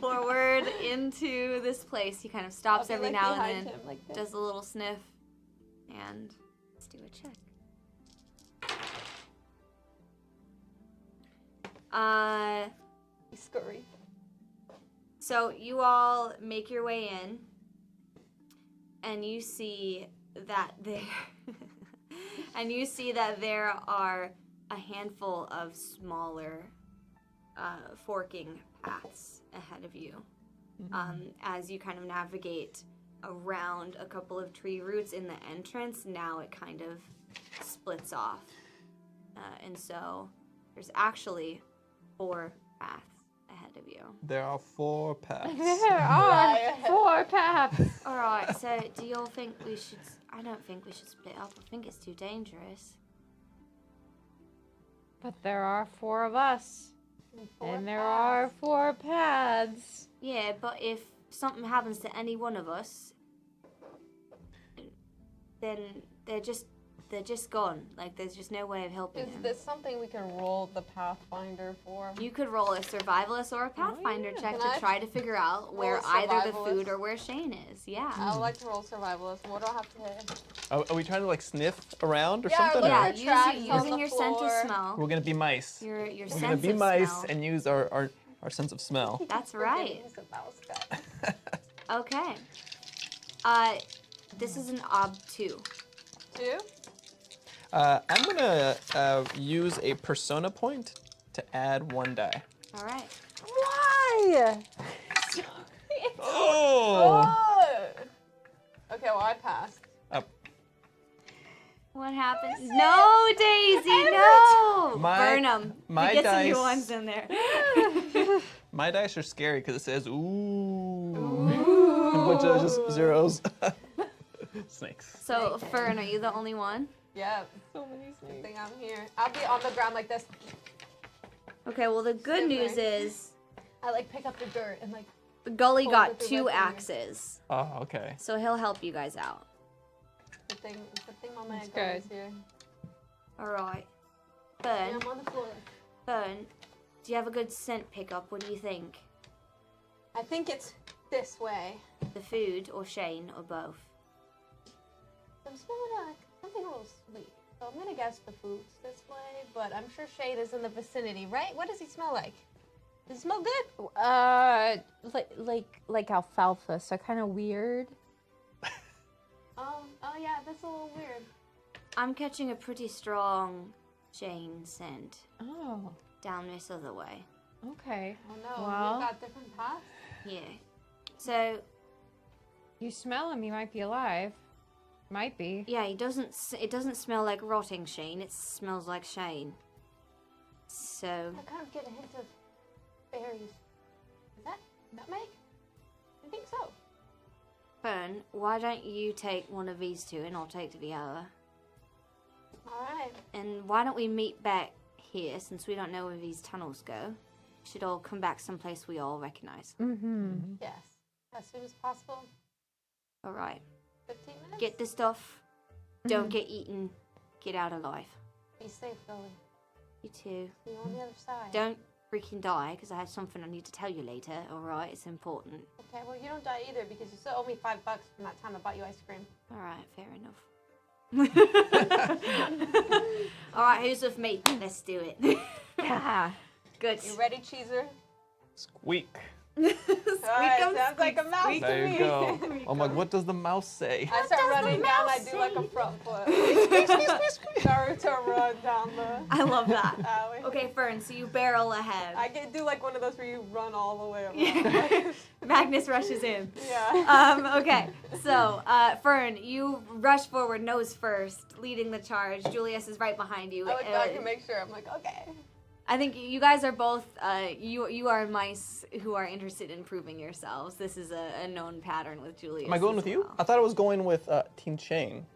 forward into this place. He kind of stops every now and then, does a little sniff, and let's do a check. Scurry. So you all make your way in, and you see that there are a handful of smaller forking paths ahead of you. As you kind of navigate around a couple of tree roots in the entrance, now it kind of splits off. And so there's actually 4 paths ahead of you. There are 4 paths. there are 4 paths. All right, so do you all think we should... I don't think we should split up. I think it's too dangerous. But there are 4 of us. And there are 4 paths. Yeah, but if something happens to any one of us, then they're just gone. Like, there's just no way of helping Is them. this something we can roll the Pathfinder for? You could roll a survivalist or a pathfinder check Can to I try to figure out where roll either the survivalist? food or where Shane is. Yeah. I would like to roll survivalist. What do I have to hit? Are we trying to like sniff around or Yeah, something? look or- Yeah, for tracks on using the your scent floor. of smell. We're gonna be mice. Your We're sense gonna be of mice smell. and use our sense of smell. That's right. He's a mouse guy. Okay. This is an ob 2. 2? I'm gonna use a persona point to add 1 die. All right. Why? Oh! Okay, well, I passed. Up. What happens? No, Daisy, no! My- Burn 'em. my Get some new dice- ones in there. My dice are scary because it says ooh. A bunch of just zeros. Snakes. So, Fern, are you the only one? Yep. So many Good snakes. thing I'm here. I'll be on the ground like this. Okay, well, the good Super. news is I like pick up the dirt and like. Gully Hold got it through 2 my finger. axes, Oh, okay. so he'll help you guys out. Good thing Mama That's Echo is good. here. All right. Yeah, Fern, I'm on the floor. Fern, do you have a good scent pickup? What do you think? I think it's this way. The food or Shane or both? I'm smelling like something a little sweet. So I'm gonna guess the food's this way, but I'm sure Shade is in the vicinity, right? What does he smell like? Does it smell good? Like alfalfa, so kind of weird. Oh yeah, that's a little weird. I'm catching a pretty strong Shane scent Oh, down this other way. okay. Oh no, Well. we've got different paths. Yeah. So, You smell him, he might be alive. Might be. yeah, it doesn't smell like rotting Shane. It smells like Shane. So, I kind of get a hint of berries. Is that nutmeg? I think so. Fern, why don't you take one of these two and I'll take the other? Alright. And why don't we meet back here since we don't know where these tunnels go? We should all come back someplace we all recognize. Mm-hmm. Yes. As soon as possible. All right. 15 minutes? Get the stuff. Don't get eaten. Get out alive. Be safe, Gully. You too. See you on the other side. Don't freaking die because I have something I need to tell you later. All right, it's important. Okay, well, you don't die either because you still owe me $5 from that time I bought you ice cream. All right, fair enough. All right, who's with me? Let's do it. Yeah. Good. You ready, Cheeser? Squeak. Squeak Alright, 'em, sounds like a squeak, mouse squeak. to There me. you go. I'm like, what does the mouse say? I start does the running down, I mouse do like a say? front flip. Start to run down the I love that. alley. Okay, Fern, so you barrel ahead. I can do like one of those where you run all the way around. Magnus rushes in. Yeah. Okay, so Fern, you rush forward nose first, leading the charge. Julius is right behind you. I look back and make sure. I'm like, okay. I think you guys are both, you are mice who are interested in proving yourselves. This is a known pattern with Julius. Am I going as with you? well. I thought I was going with Team Shane.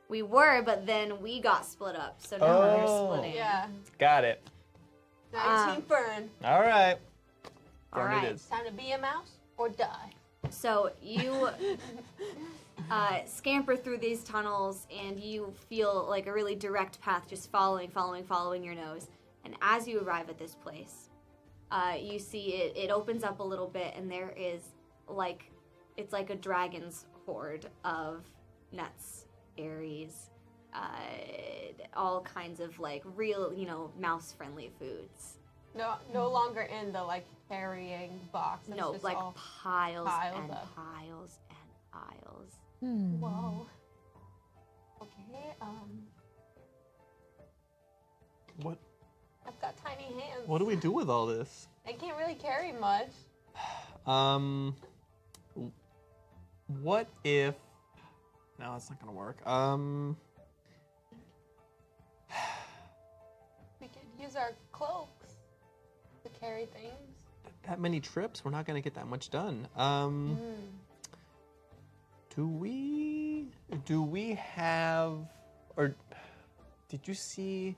We were, but then we got split up, so now we're Oh. splitting. Yeah. Got it. Now you Team Fern. All right. All Fern right. it is. Time to be a mouse or die. So you scamper through these tunnels, and you feel like a really direct path, just following your nose. And as you arrive at this place, you see it opens up a little bit, and there is it's like a dragon's horde of nuts, berries, all kinds of like real, mouse-friendly foods. No longer in the like carrying box. It's No, just like all... piles piled and up. piles and piles. Whoa. Okay. What? I've got tiny hands. What do we do with all this? I can't really carry much. What if? No, it's not gonna work. We could use our cloaks to carry things. That many trips, we're not gonna get that much done. Do we have, or did you see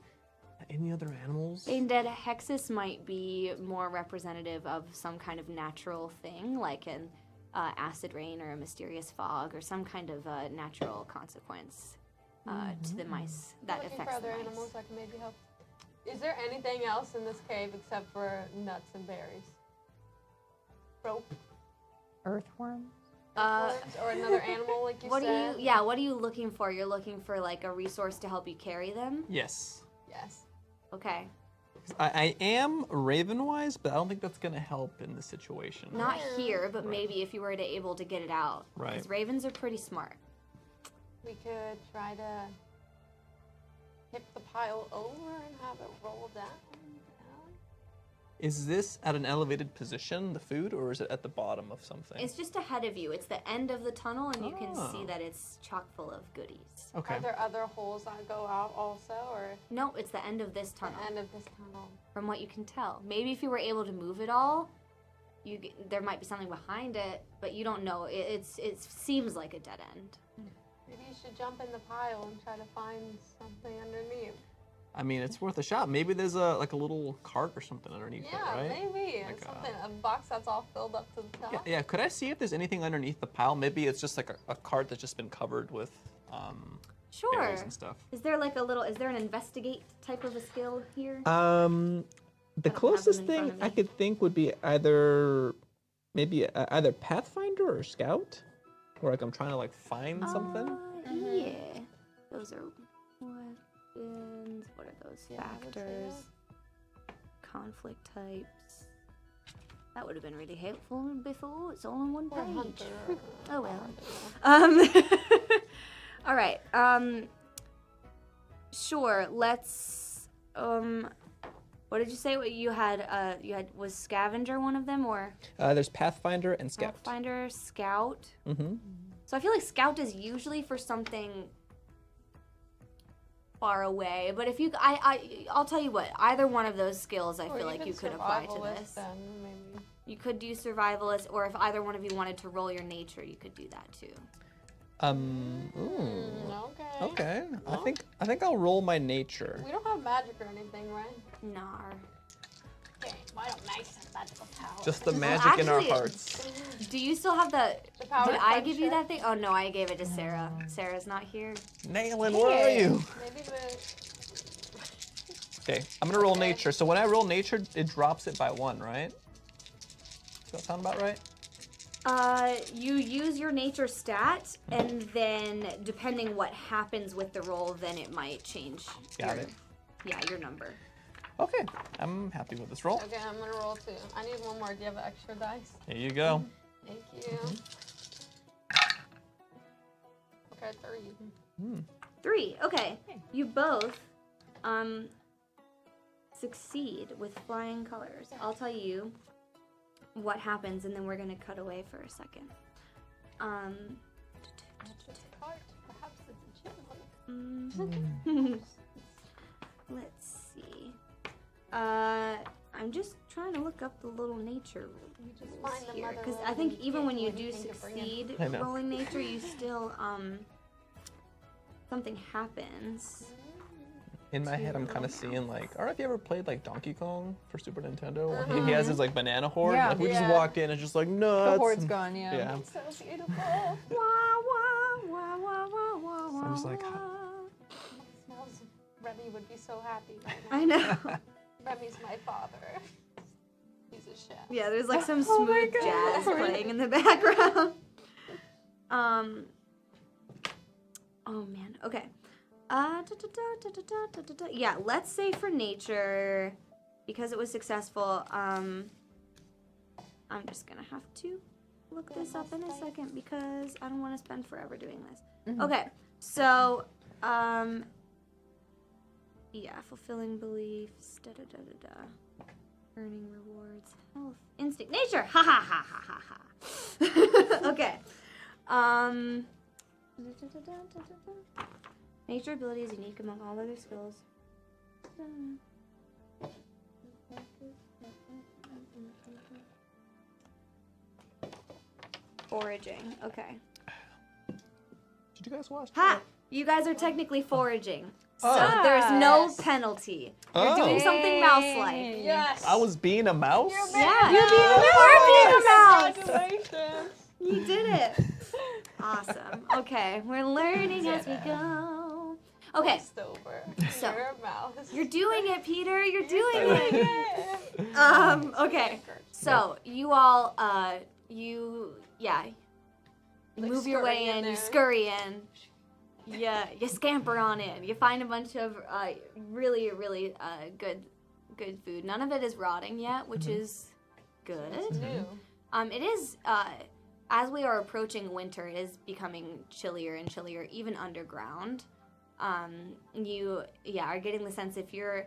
any other animals? Being dead, Hexus might be more representative of some kind of natural thing, like an acid rain or a mysterious fog, or some kind of natural consequence to the mice that Looking for affects the other mice. animals that can maybe help. Is there anything else in this cave except for nuts and berries? Rope, Earthworm? Uh, worms, or another animal like you What said? are you looking for? You're looking for like a resource to help you carry them? Yes. Yes. Okay. I am Raven-wise, but I don't think that's gonna help in this situation. Not here, but maybe if you were able to get it out. Right. Because ravens are pretty smart. We could try to tip the pile over and have it roll down. Is this at an elevated position, the food, or is it at the bottom of something? It's just ahead of you. It's the end of the tunnel, and you can see Oh. that it's chock full of goodies. Okay. Are there other holes that go out also, or No, it's the end of this the tunnel, end of this tunnel? from what you can tell. Maybe if you were able to move it all, there might be something behind it, but you don't know. It seems like a dead end. Maybe you should jump in the pile and try to find something underneath. I mean, it's worth a shot. Maybe there's a little cart or something underneath it, Yeah, right? maybe. Like, Something, a box that's all filled up to the top. Yeah, could I see if there's anything underneath the pile? Maybe it's just like a cart that's just been covered with Sure. berries and stuff. Is there an investigate type of a skill here? The don't have them closest in front thing of I me. could think would be either Pathfinder or Scout, where like I'm trying to like find something. Yeah. Those are weapons. What are those Yeah, I would say factors? Conflict types. That would have been really helpful before. It's all on one Or a page. hunter. Oh well. I don't know. All right. Sure. Let's. What did you say? What you had? Was Scavenger one of them, or There's Pathfinder and Scout. Pathfinder, Scout? Mm-hmm. So I feel like Scout is usually for something far away. But if you, I'll tell you what. Either one of those skills, I Or feel like you could apply to survivalist this. Then, maybe. You could do survivalist, or if either one of you wanted to roll your nature, you could do that too. Ooh. Okay. Okay. I think I'll roll my nature. We don't have magic or anything, right? Nar. Okay. Why don't nice have magical power? Just the magic in our actually- hearts. Do you still have the? The power Did of I give you friendship? that thing? Oh no, I gave it to Sarah. Sarah's not here. Nailin, where are you? Maybe the. Okay, I'm gonna roll Okay. nature. So when I roll nature, it drops it by 1, right? Does that sound about right? You use your nature stat, and then depending what happens with the roll, then it might change. Got your, it. Yeah, your number. Okay, I'm happy with this roll. Okay, I'm gonna roll 2. I need one more. Do you have extra dice? Here you go. Thank you. Okay, 3. 3. Okay. You both succeed with flying colors. I'll tell you what happens, and then we're gonna cut away for a second. Perhaps it's a gym. Let's see. I'm just trying to look up the little nature just rules find the here, mother because I roll think and even pick when you what do you think to bring in. succeed I know. rolling nature, you still something happens. In my head, I'm kind of seeing like, I don't know if you ever played like Donkey Kong for Super Nintendo. Where he has his like banana horde. Yeah. Like we just Yeah. walked in and just like nuts. The horde's and- gone, yeah. Yeah. So beautiful. Wah, wah, wah, wah, wah, wah, So I was like, wah. Smells. Remy would be so happy right now. I know. Remy's my father. He's a chef. Yeah, there's like some Oh my smooth jazz God. playing in the background. Oh man. Okay. Yeah, let's say for nature, because it was successful. I'm just gonna have to look this up in a second because I don't want to spend forever doing this. Okay. So, yeah, fulfilling beliefs. Earning rewards, health, instinct, nature. Ha ha ha ha ha ha. Okay. Nature ability is unique among all other skills. Foraging. Okay. Did you guys watch? Ha! You guys are technically foraging. So Oh. there's no Yes. penalty. Oh. You're doing something mouse-like. Yes. I was being a mouse. Yeah. You're being a mouse. Congratulations. You did it. Awesome. Okay, we're learning as we go. Okay, Over. So- You're a mouse. you're doing it, Peter. You're doing it. Yeah. Okay. So you all, you Like move your way scurry in in. You there. scurry in. Yeah, you scamper on in. You find a bunch of really, really good food. None of it is rotting yet, which is good. New. It is, as we are approaching winter, it is becoming chillier and chillier, even underground. you are getting the sense if you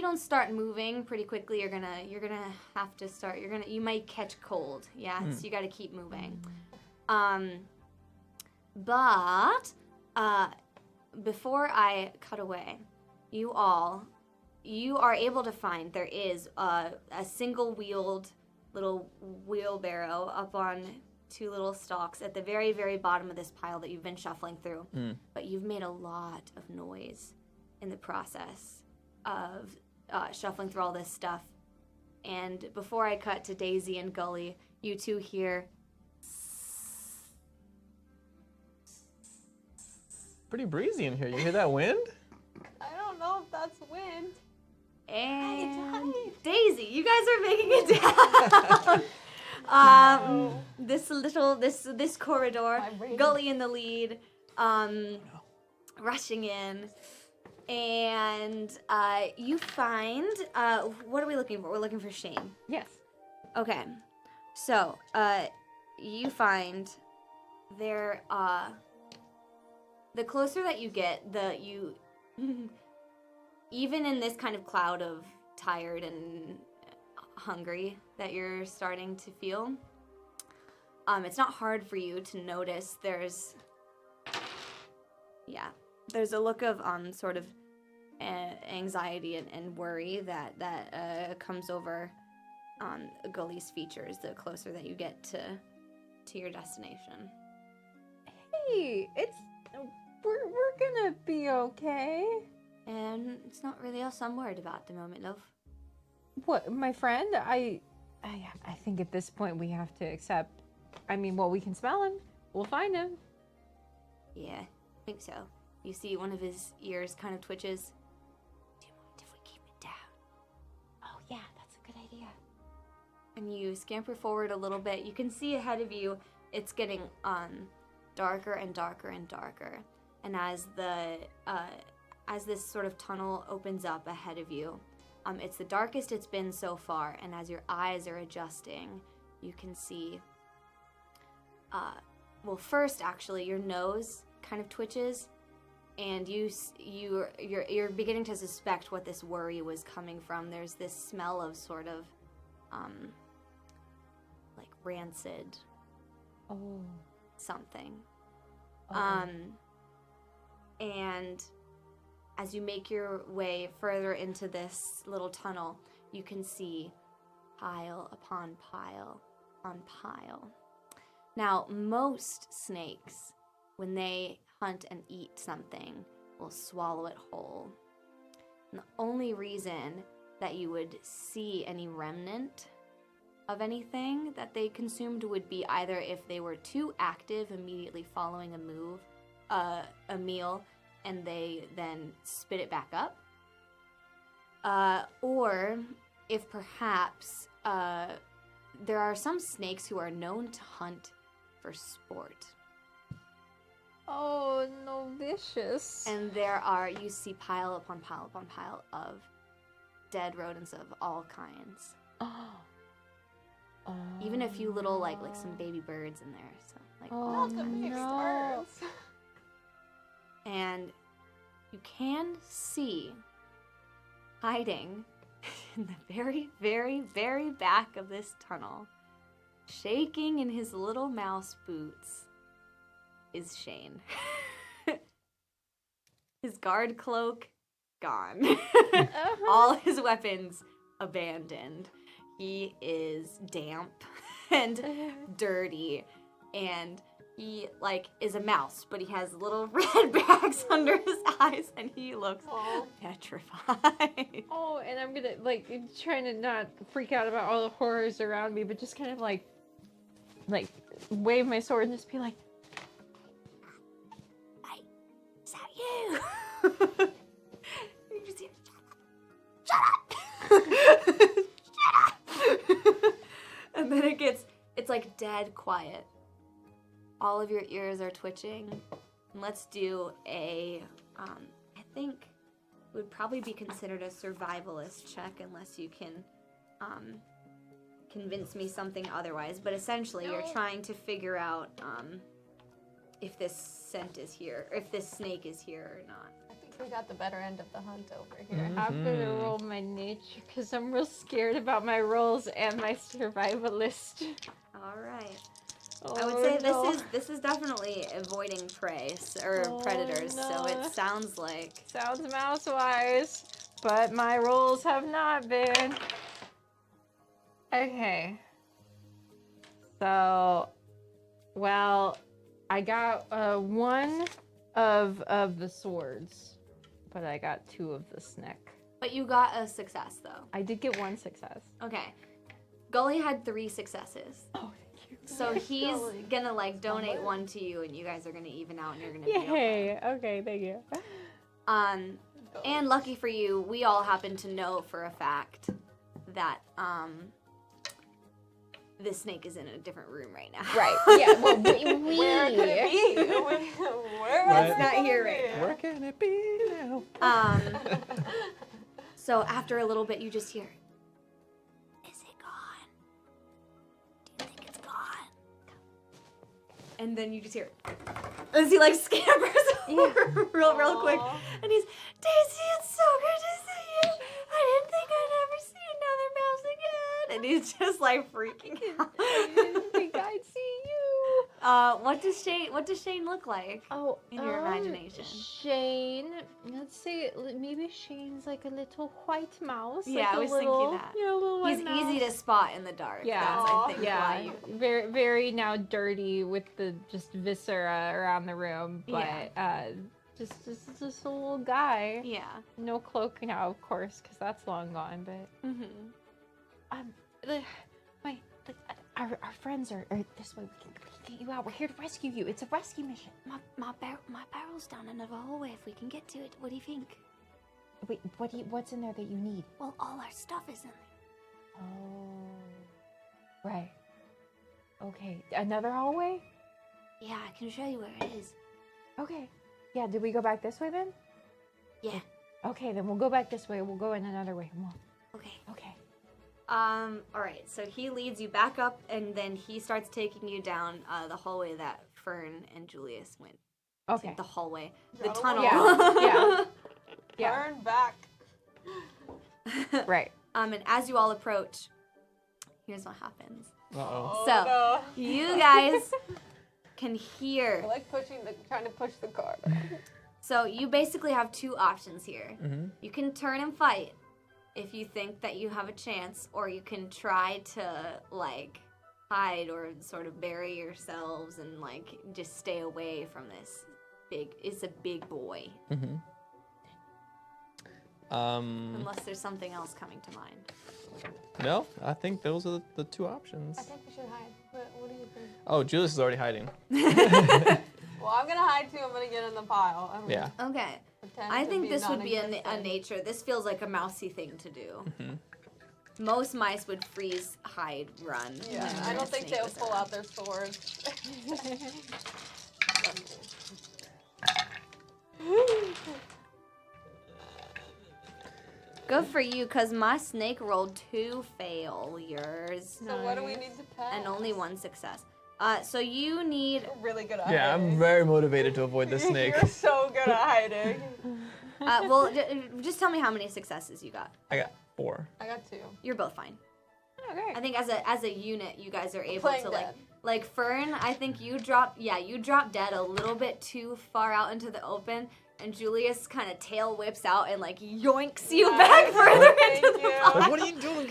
don't start moving pretty quickly, you're gonna have to start. You might catch cold. Yeah, so you got to keep moving. But before I cut away, you are able to find there is a single-wheeled little wheelbarrow up on two little stalks at the very, very bottom of this pile that you've been shuffling through. But you've made a lot of noise in the process of shuffling through all this stuff. And before I cut to Daisy and Gully, you two hear... Pretty breezy in here. You hear that wind? I don't know if that's wind. And Daisy, you guys are making it down. This corridor, Gully in the lead, rushing in, and you find what are we looking for? We're looking for Shane. Yes. Okay, so you find there. The closer that you get, even in this kind of cloud of tired and hungry that you're starting to feel, it's not hard for you to notice there's a look of sort of anxiety and worry that comes over Gully's features the closer that you get to your destination. Hey, we're gonna be okay. And it's not really else I'm worried about at the moment, love. What, my friend? I think at this point we have to accept. I mean, well, we can smell him. We'll find him. Yeah, I think so. You see one of his ears kind of twitches. Do you mind if we keep it down? Oh yeah, that's a good idea. And you scamper forward a little bit. You can see ahead of you, it's getting darker and darker and darker. And as this sort of tunnel opens up ahead of you, it's the darkest it's been so far. And as your eyes are adjusting, you can see. Well, first actually, your nose kind of twitches, and you're beginning to suspect what this worry was coming from. There's this smell of sort of like rancid something. And as you make your way further into this little tunnel, you can see pile upon pile on pile. Now, most snakes, when they hunt and eat something, will swallow it whole. And the only reason that you would see any remnant of anything that they consumed would be either if they were too active immediately following a meal, and they then spit it back up, or if perhaps there are some snakes who are known to hunt for sport. Oh, no, vicious. And you see pile upon pile upon pile of dead rodents of all kinds. Even a few little, like some baby birds in there. So, like, all kinds. And you can see, hiding in the very, very, very back of this tunnel, shaking in his little mouse boots, is Shane. His guard cloak gone. All his weapons abandoned. He is damp and dirty, and he, is a mouse, but he has little red bags under his eyes, and he looks petrified. Oh, and I'm gonna, trying to not freak out about all the horrors around me, but just kind of, wave my sword and just be like, "Hey, is that you?" You just hear, "Shut up! Shut up!" And then it's like dead quiet. All of your ears are twitching. And let's do I think it would probably be considered a survivalist check unless you can convince me something otherwise. But essentially, you're trying to figure out if this scent is here, or if this snake is here or not. I We got the better end of the hunt over here. I'm gonna roll my nature because I'm real scared about my rolls and my survivalist. All right. Oh, I would say no. this is definitely avoiding prey or Oh, predators. So no. it sounds like Sounds mouse wise, but my rolls have not been. Okay. So, well, I got one of the swords, but I got 2 of the snick. But you got a success though. I did get 1 success. Okay. Gully had 3 successes. Oh, thank you. So he's Gully. gonna like donate 1 to you, and you guys are gonna even out, and you're gonna be okay. Yay! Okay, thank you. And lucky for you, we all happen to know for a fact that this snake is in a different room right now. Right. Yeah. Well, we. Where could it be? Where Right. It's not here right now. Where can it be now? So after a little bit, you just hear, "Is it gone? Do you think it's gone?" And then you just hear, as he like scampers over real quick, Aw. and he's, "Daisy, it's so good to see you. I didn't think I'd ever see another mouse again." And he's just like freaking out. I didn't think I'd see you. What does Shane look like? Oh, In your imagination. Shane. Let's say maybe Shane's like a little white mouse. Yeah, like I a was little, thinking that. Yeah, a little He's white mouse. easy to spot in the dark. Yeah. That's, I think, Yeah, why you. very, very now dirty with the just viscera around the room, but just a little guy. Yeah. No cloak now, of course, because that's long gone. But Mm-hmm. our friends are this way. We can get you out. We're here to rescue you. It's a rescue mission. My barrel's down another hallway. If we can get to it, what do you think? Wait, what's in there that you need? Well, all our stuff is in there. Oh, right. Okay, another hallway. Yeah, I can show you where it is. Okay. Yeah. Did we go back this way then? Yeah. Okay, then we'll go back this way. We'll go in another way. Come on. Okay. Okay. All right. So he leads you back up, and then he starts taking you down the hallway that Fern and Julius went. Okay. The hallway, the Gotta tunnel. Yeah. Yeah. Turn back. Right. And as you all approach, here's what happens. Uh-oh. So no. you guys can I hear. like trying to push the cart. So you basically have 2 options here. Mm-hmm. You can turn and fight if you think that you have a chance, or you can try to like hide or sort of bury yourselves and like just stay away from this big. It's a big boy. Mm-hmm. Unless there's something else coming to mind. No, I think those are the 2 options. I think we should hide. What do you think? Oh, Julius is already hiding. Well, I'm gonna hide too. I'm gonna get in the pile. I'm Yeah. Okay. pretend I to think be this would be a non-existent. nature. This feels like a mousy thing to do. Mm-hmm. Most mice would freeze, hide, run. Yeah, when I a don't think snake they'll was pull around. out their swords. Good for you, cause my snake rolled 2 failures So what do we need to pass? and only 1 success. So you need. You're really good at Yeah, I'm hiding. very motivated to avoid the snake. You're so good at hiding. Well, just tell me how many successes you got. I got 4. I got 2. You're both fine. Okay. I think as a unit, you guys are able Playing to dead. like Fern. I think you dropped dead a little bit too far out into the open, and Julius kind of tail whips out and like yoinks you back further Thank into the you. pond. Like, what are you doing?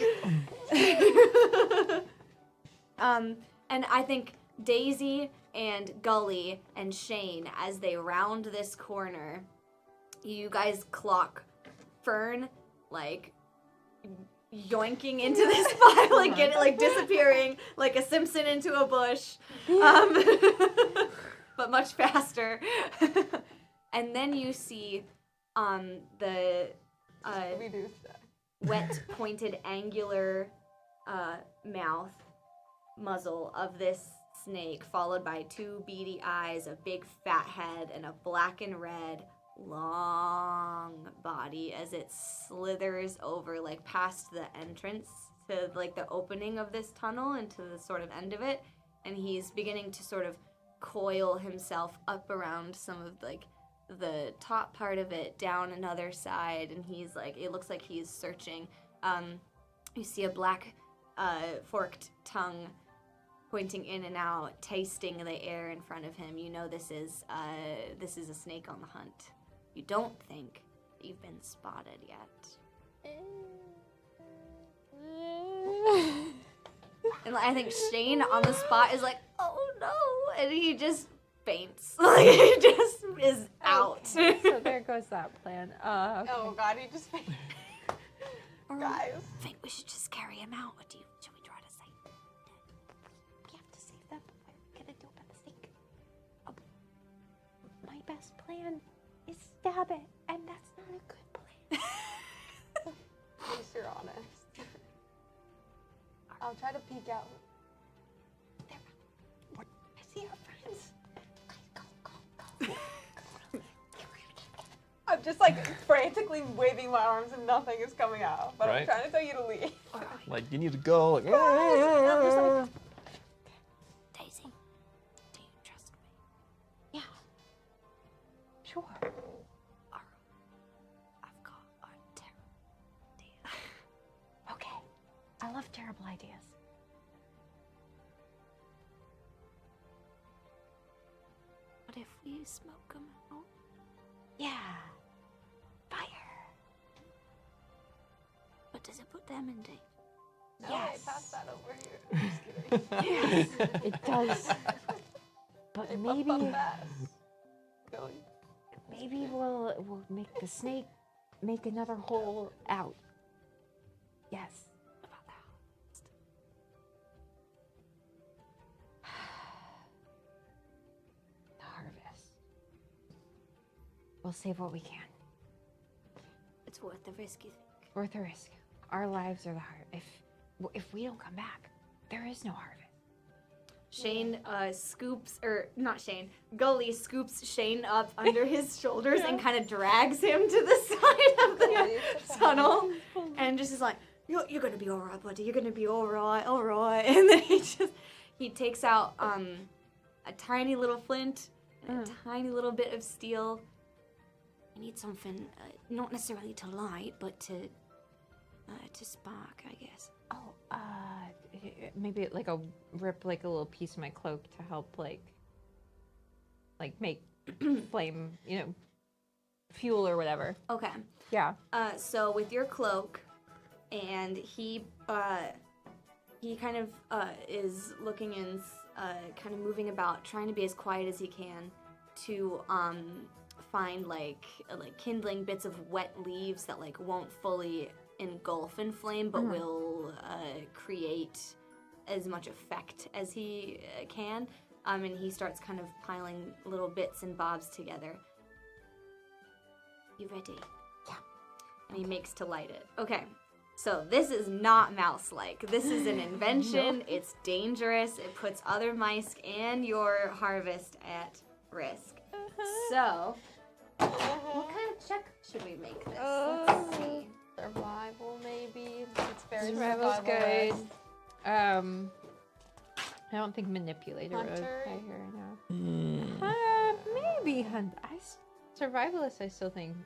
And I think Daisy and Gully and Shane, as they round this corner, you guys clock Fern like yoinking into this pile, like getting like disappearing like a Simpson into a bush, but much faster. And then you see the We do stuff. wet, pointed, angular mouth muzzle of this snake, followed by 2 beady eyes, a big fat head, and a black and red long body as it slithers over like past the entrance to like the opening of this tunnel and to the sort of end of it, and he's beginning to sort of coil himself up around some of like the top part of it down another side, and he's like, it looks like he's searching. You see a black forked tongue pointing in and out, tasting the air in front of him. You know this is a snake on the hunt. You don't think you've been spotted yet. And I think Shane on the spot is like, oh no, and he just faints. Like, he just is out. So there goes that plan. Okay. Oh God, he just guys. I think we should just carry him out. What should we try to say? We have to save them. What are we gonna do about the snake? Oh, my best plan is stab it, and that's not a good plan. At least you're honest. I'll try to peek out. There. What? I see our friends. Go. I'm just like frantically waving my arms and nothing is coming out. But I'm Right. trying to tell you to leave. Like, you need to go. Like, Daisy, do you trust me? Yeah. Sure. I've got a terrible idea. Okay. I love terrible ideas. What if we smoke them out? Yeah. Fire. But does it put them in danger? No, Yes. I passed that over here. I'm just kidding. It does. But They maybe puff up fast. Going. maybe we'll make the snake make another hole out. Yes. What about that? The harvest. We'll save what we can. It's worth the risk, you think? Worth the risk. Our lives are the heart. If we don't come back, there is no harvest. Shane scoops, or not Shane, Gully scoops Shane up under his shoulders and kind of drags him to the side of the tunnel, and just is like, "You're gonna be all right, buddy. You're gonna be all right." And then he takes out a tiny little flint and a tiny little bit of steel. I need something, not necessarily to light, but to spark, I guess. Oh, maybe like a rip like a little piece of my cloak to help like make flame, fuel or whatever. Okay. Yeah. So with your cloak, and he kind of is looking and kind of moving about, trying to be as quiet as he can to find like kindling bits of wet leaves that like won't fully engulf in flame, but will create as much effect as he can. And he starts kind of piling little bits and bobs together. You ready? Yeah. And he makes to light it. Okay. So this is not mouse-like. This is an invention. It's dangerous. It puts other mice and your harvest at risk. So, what kind of check should we make this? Let's see. Survival, maybe. It's very Survival's good. survival-esque. I don't think manipulator would Hunter? apply here right now. Maybe hunt. Survivalist, I still think.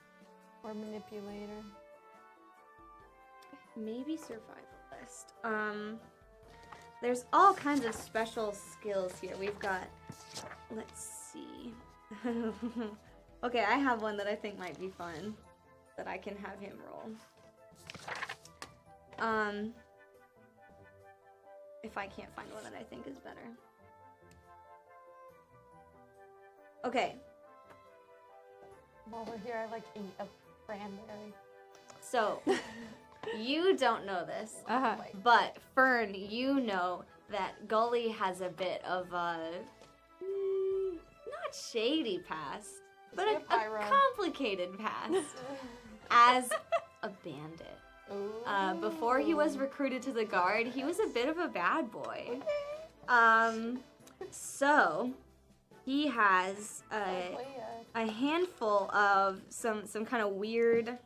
Or manipulator. Maybe survivalist. There's all kinds of special skills here. We've got, let's see. Okay, I have one that I think might be fun that I can have him roll. If I can't find one that I think is better. Okay, While we're here, I like eat a cranberry. so you don't know this, Uh-huh. but Fern, you know that Gully has a bit of a not shady past, but he a a pyro? complicated past as a bandit. Ooh. Before he was recruited to the guard, he was a bit of a bad boy. So he has a handful of some kind of weird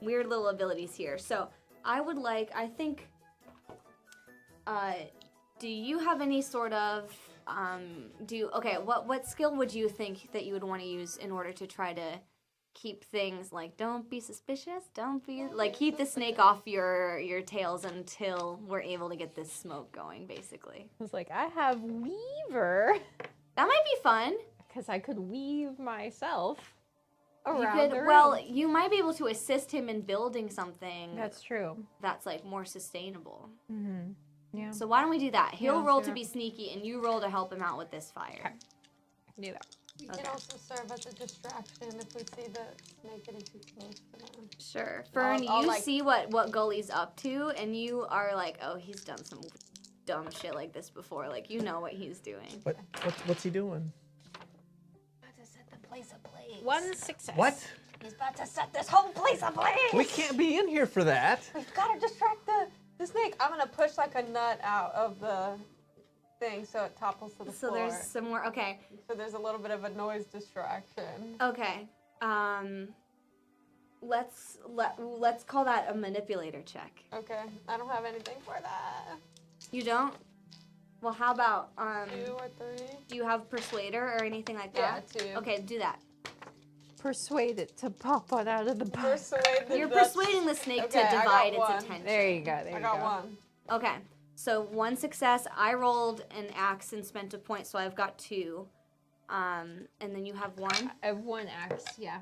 little abilities here. So I think, do you have any sort of what skill would you think that you would want to use in order to try to keep things like, don't be suspicious, don't be like, keep the snake off your tails until we're able to get this smoke going, basically. I was like, I have Weaver. That might be fun. Because I could weave myself You around could, the well, room. you might be able to assist him in building something That's true. that's like more sustainable. Yeah. So why don't we do that? He'll let's roll do to that. be sneaky, and you roll to help him out with this fire. Okay. I can do that. You Okay. can also serve as a distraction if we see the snake getting too close to them. Sure. Fern, I'll you like- see what Gully's up to, and you are like, oh, he's done some dumb shit like this before. Like, you know what he's doing. What's he doing? About to set the place ablaze. One success. What? He's about to set this whole place ablaze. We can't be in here for that. We've got to distract the snake. I'm gonna push like a nut out of the thing so it topples to the So floor. there's some more. Okay. So there's a little bit of a noise distraction. Okay. Let's call that a manipulator check. Okay, I don't have anything for that. You don't? Well, how about 2 or 3? do you have persuader or anything like Yeah, that? 2. Okay, do that. Persuade it to pop it out of the box. Persuade the You're Dutch- persuading the snake Okay, I to got divide its one. attention. There you go. There I you got go. 1. Okay, so 1 success. I rolled an axe and spent a point, so I've got 2. And then you have 1. I have 1 axe. Yeah.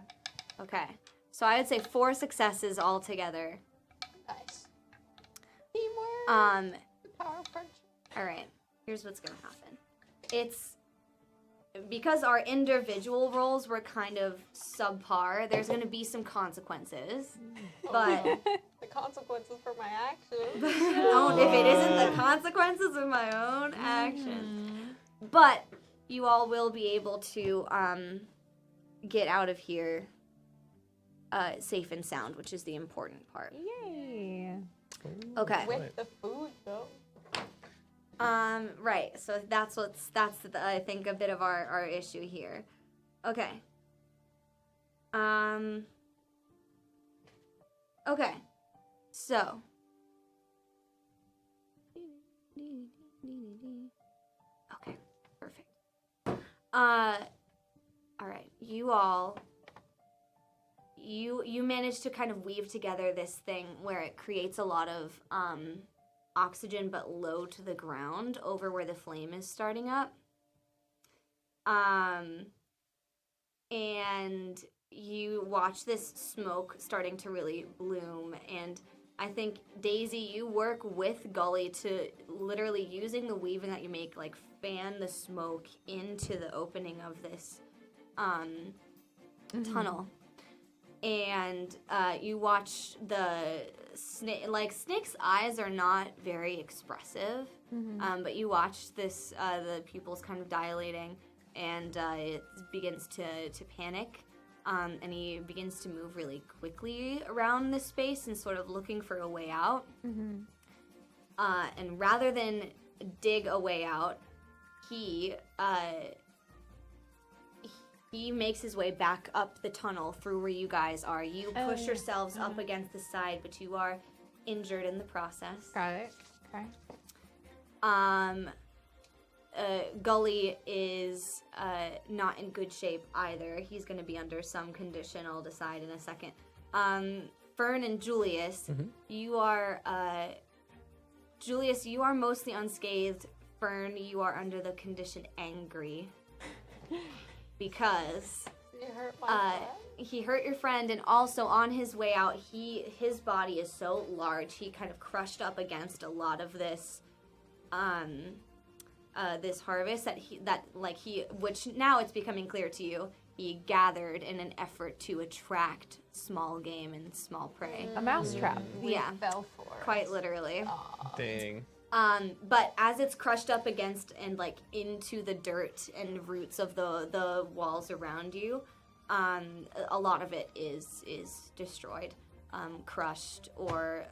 Okay, so I would say 4 successes altogether. Nice. Teamwork. The power of friendship. All right, here's what's gonna happen. It's because our individual roles were kind of subpar. There's gonna be some consequences, but The consequences for my actions. if it isn't the consequences of my own action. But you all will be able to get out of here safe and sound, which is the important part. Yay. Okay. With the food, though. Right. So that's I think a bit of our issue here. Okay. Okay. So. Okay. Perfect. All right. You managed to kind of weave together this thing where it creates a lot of oxygen but low to the ground over where the flame is starting up. And you watch this smoke starting to really bloom, and I think, Daisy, you work with Gully to literally using the weaving that you make, like, fan the smoke into the opening of this tunnel. And you watch the snake, like, snake's eyes are not very expressive, but you watch this, the pupils kind of dilating, and it begins to panic. And he begins to move really quickly around this space and sort of looking for a way out. And rather than dig a way out, he makes his way back up the tunnel through where you guys are. You push yourselves up against the side, but you are injured in the process. Got it. Okay. Gully is not in good shape either. He's going to be under some condition. I'll decide in a second. Fern and Julius, you are Julius. You are mostly unscathed. Fern, you are under the condition angry because You hurt my friend? he hurt your friend, and also on his way out, his body is so large he kind of crushed up against a lot of this. This harvest which now it's becoming clear to you, he gathered in an effort to attract small game and small prey. A mousetrap. Yeah, Fell for it. quite literally. Dang. But as it's crushed up against and like into the dirt and roots of the walls around you, a lot of it is destroyed, crushed, or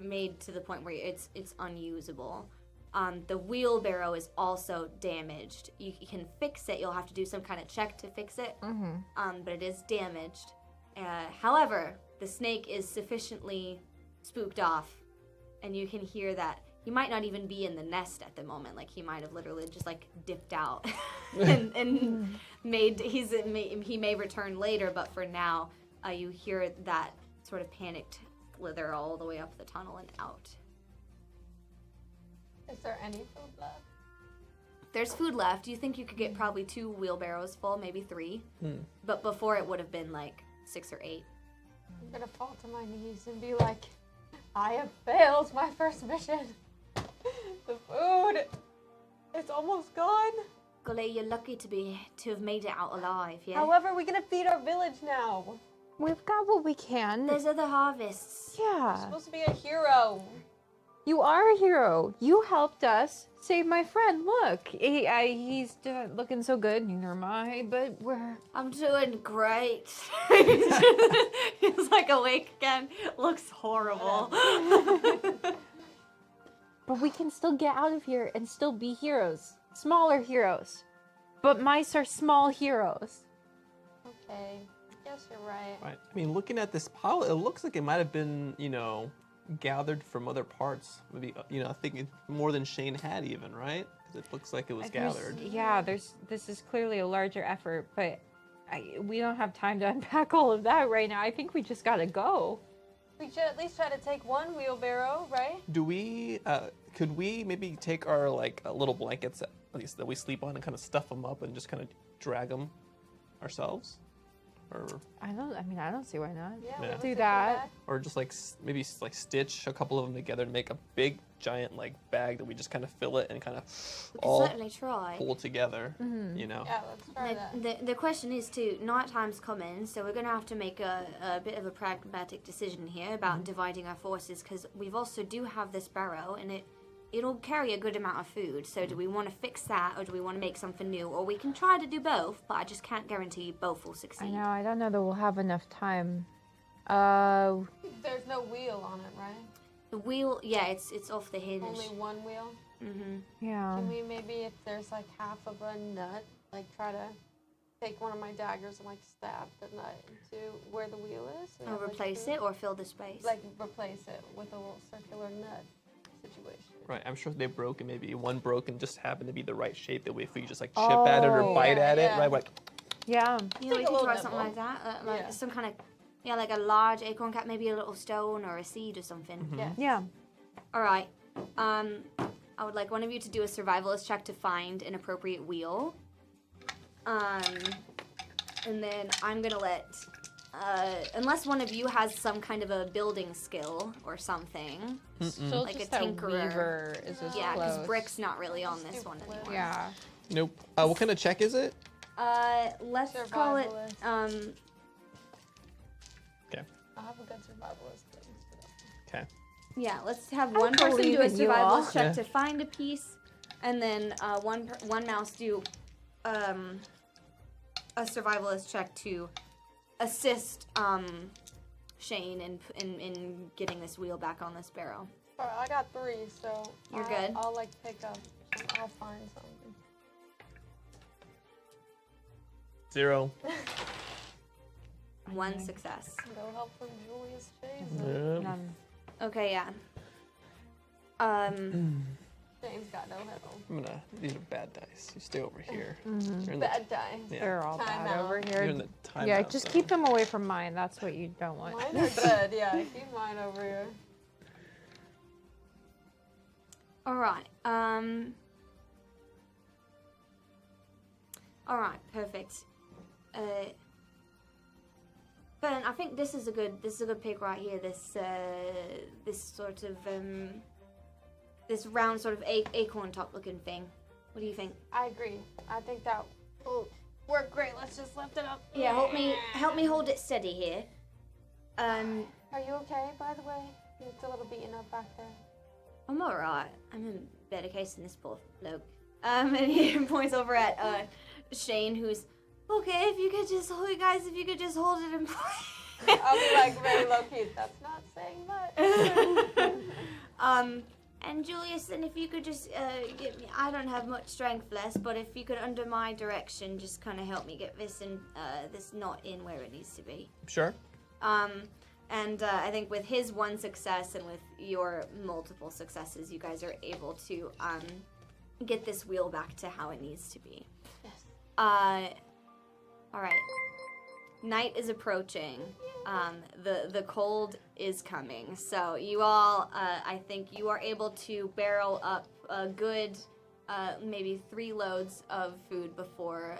made to the point where it's unusable. The wheelbarrow is also damaged. You can fix it. You'll have to do some kind of check to fix it. But it is damaged. However, the snake is sufficiently spooked off, and you can hear that he might not even be in the nest at the moment. Like he might have literally just like dipped out and he may return later, but for now, you hear that sort of panicked slither all the way up the tunnel and out. Is there any food left? There's food left. You think you could get probably 2 wheelbarrows full, maybe 3. But before it would have been like 6 or 8. I'm gonna fall to my knees and be like, I have failed my first mission. The food, it's almost gone. Golly, you're lucky to have made it out alive, yeah? However, we're gonna feed our village now. We've got what we can. There's other harvests. Yeah. Supposed to be a hero. You are a hero. You helped us save my friend. Look, he's looking so good. Neither am I, but we're... I'm doing great. He's like awake again. Looks horrible. But we can still get out of here and still be heroes. Smaller heroes. But mice are small heroes. Okay, guess you're right. Right. I mean, looking at this pile, it looks like it might have been, you know, gathered from other parts. Maybe, you know, I think it's more than Shane had even, right? 'Cause it looks like it was gathered. This is clearly a larger effort, but we don't have time to unpack all of that right now. I think we just gotta go. We should at least try to take one wheelbarrow, right? Do we, could we maybe take our, like, little blankets at least that we sleep on and kind of stuff them up and just kind of drag them ourselves? Or I don't see why not. Yeah, Yeah. let's Do take that. or just like maybe like stitch a couple of them together to make a big giant like bag that we just kind of fill it and kind of We can all certainly try. pull together, you know. Yeah, let's try that. The question is too, night time's coming, so we're going to have to make a bit of a pragmatic decision here about dividing our forces, because we've also do have this barrow, and it'll carry a good amount of food, so do we want to fix that, or do we want to make something new? Or we can try to do both, but I just can't guarantee both will succeed. I know. I don't know that we'll have enough time. There's no wheel on it, right? The wheel, yeah, it's off the hinge. Only one wheel. Yeah. Can we maybe, if there's like half of a nut, like try to take one of my daggers and like stab the nut into where the wheel is? So we Or have, like, replace food? it, or fill the space. Like replace it with a little circular nut situation. Right. I'm sure they broke and maybe one broke and just happened to be the right shape that way if we could just like chip at it or Oh. bite at it, Yeah. right? Like Yeah. you know, we Take a could little try something nibble. like that, like Yeah. some kind of, like a large acorn cap, maybe a little stone or a seed or something. Yeah. Yeah. All right. I would like one of you to do a survivalist check to find an appropriate wheel. And then I'm gonna let, unless one of you has some kind of a building skill or something. Still Like a just that tinkerer. weaver is just Yeah, because close. brick's not really on this one anymore. Yeah. nope. What kind of check is it? Let's call it, Survivalist. Okay. I'll have a good survivalist thing. Okay. yeah, let's have one person believe do a in you all. survivalist check Yeah. to find a piece, and then one mouse do a survivalist check to assist Shane in getting this wheel back on this barrel. Alright, I got 3, so You're I'll, good? I'll like pick up. I'll find something. 0. One success. No help from Julius Chase. Yep. None. Okay, yeah. James got no help. I'm gonna. These are bad dice. You stay over here. You're in the, Bad dice. yeah. They're all Time bad out. over You're in here. the timeout Yeah, just zone. keep them away from mine. That's what you don't want. Mine are good. Yeah, keep mine over here. All right. All right. Perfect. Ben, I think this is a good pick right here. This sort of this round sort of acorn top looking thing. What do you think? I agree. I think that will work great. Let's just lift it up. Yeah, help me hold it steady here. Are you okay, by the way? You looked a little beaten up back there. I'm alright. I'm in better case than this poor bloke. And he points over at Shane, who's okay. If you could just hold it, guys. If you could just hold it in place. I'll be like very low key. That's not saying much. And Julius, and if you could just get me. I don't have much strength left, but if you could, under my direction, just kind of help me get this knot in where it needs to be. Sure. And I think with his one success and with your multiple successes, you guys are able to get this wheel back to how it needs to be. Yes. All right. Night is approaching. The cold is coming. So you all, I think you are able to barrel up a good maybe 3 loads of food before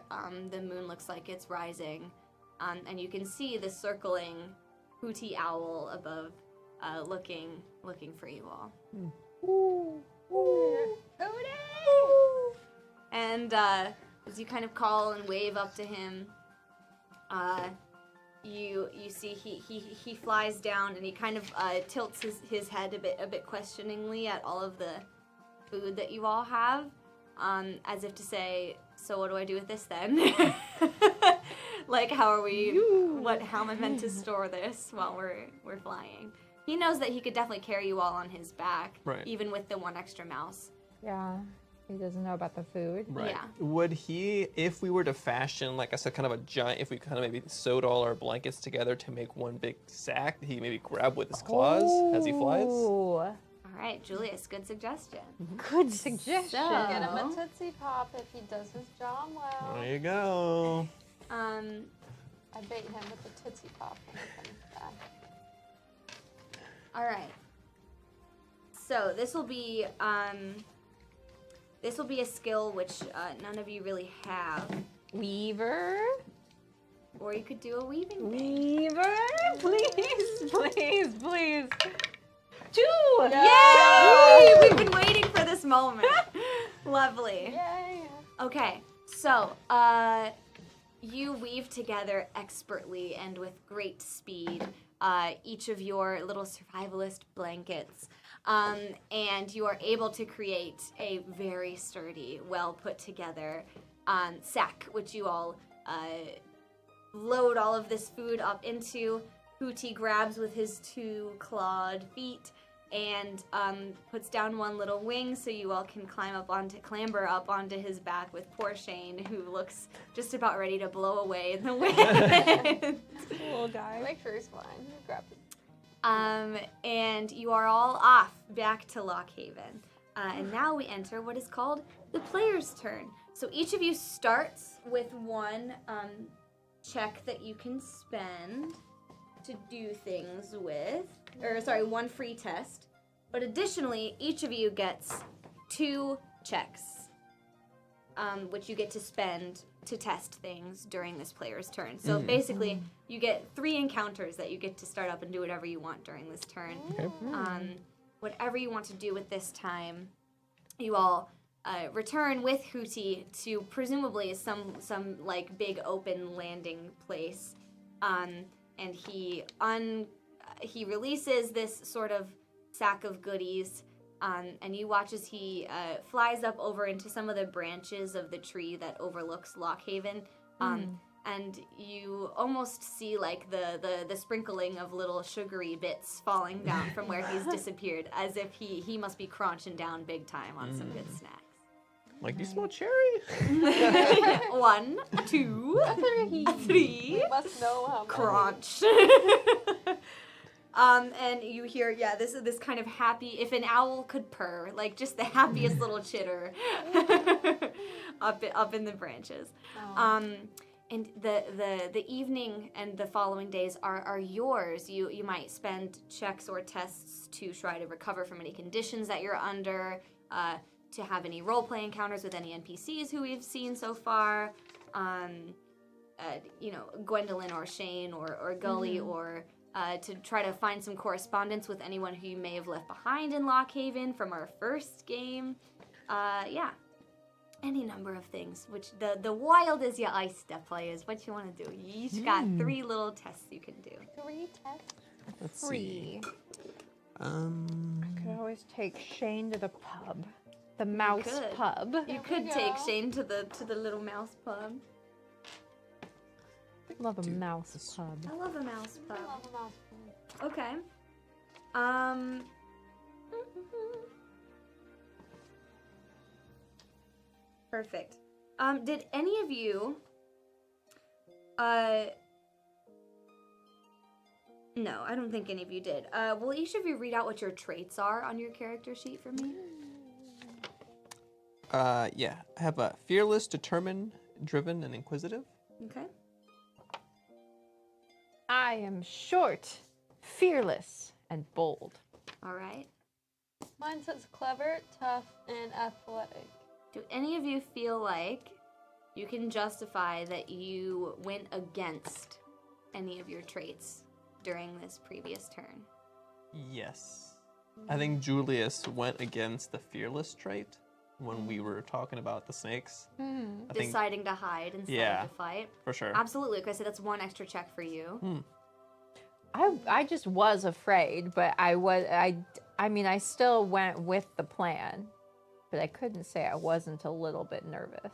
the moon looks like it's rising. And you can see the circling Hooty owl above looking for you all. And as you kind of call and wave up to him, you see he flies down and he kind of tilts his head a bit questioningly at all of the food that you all have, as if to say, "So what do I do with this then?" Like, how am I meant to store this while we're flying? He knows that he could definitely carry you all on his back, Right. even with the 1 extra mouse. Yeah. He doesn't know about the food. Right. Yeah. Would he, if we were to fashion, like I said, kind of a giant, if we kind of maybe sewed all our blankets together to make one big sack, he maybe grab with his claws as he flies? Ooh. All right, Julius, good suggestion. Good suggestion. So- Get him a Tootsie Pop if he does his job well. There you go. I bait him with the Tootsie Pop when he comes back. All right. So this will be a skill which none of you really have, Weaver. or you could do a weaving thing. Weaver. Please. 2. Yay! We've been waiting for this moment. Lovely. Yay! Okay, so you weave together expertly and with great speed each of your little survivalist blankets, and you are able to create a very sturdy, well put together sack, which you all load all of this food up into. Hooty grabs with his 2 clawed feet and puts down one little wing so you all can clamber up onto his back, with poor Shane, who looks just about ready to blow away in the wind. Little guy. Make sure he's fine. Grab it. And you are all off back to Lockhaven. And now we enter what is called the player's turn. So each of you starts with one check that you can spend to do things with, one free test. But additionally, each of you gets 2 checks, which you get to spend to test things during this player's turn. So basically, you get 3 encounters that you get to start up and do whatever you want during this turn. Okay. Whatever you want to do with this time, you all return with Hooty to presumably some like big open landing place, and he releases this sort of sack of goodies, and you watch as he flies up over into some of the branches of the tree that overlooks Lockhaven, and you almost see like the sprinkling of little sugary bits falling down from where he's disappeared, as if he must be crunching down big time on some good snacks. Like, do you smell cherry? 1, 2, 3. We must know how much. Crunch. And you hear, this kind of happy, if an owl could purr, like just the happiest little chitter up in the branches. And the evening and the following days are yours. You might spend checks or tests to try to recover from any conditions that you're under, to have any roleplay encounters with any NPCs who we've seen so far, Gwendolyn or Shane or Gully, or to try to find some correspondence with anyone who you may have left behind in Lockhaven from our first game. Any number of things, which the wild is your ice step players. What you want to do? You each got 3 little tests you can do. 3 tests. Let's see. 3. Um, Could always take Shane to the pub. The mouse could. pub. You could take Shane to the little mouse pub. Love a mouse pub. I love a mouse pub. I love a mouse pub. Okay. Perfect. Did any of you No, I don't think any of you did. Will each of you read out what your traits are on your character sheet for me? Yeah. I have a fearless, determined, driven, and inquisitive. Okay. I am short, fearless, and bold. All right. Mine says clever, tough, and athletic. Do any of you feel like you can justify that you went against any of your traits during this previous turn? Yes. I think Julius went against the fearless trait when we were talking about the snakes. I think Deciding to hide instead Yeah. of to fight? for sure. Absolutely. Like I said, that's one extra check for you. I just was afraid, but I mean I still went with the plan, but I couldn't say I wasn't a little bit nervous.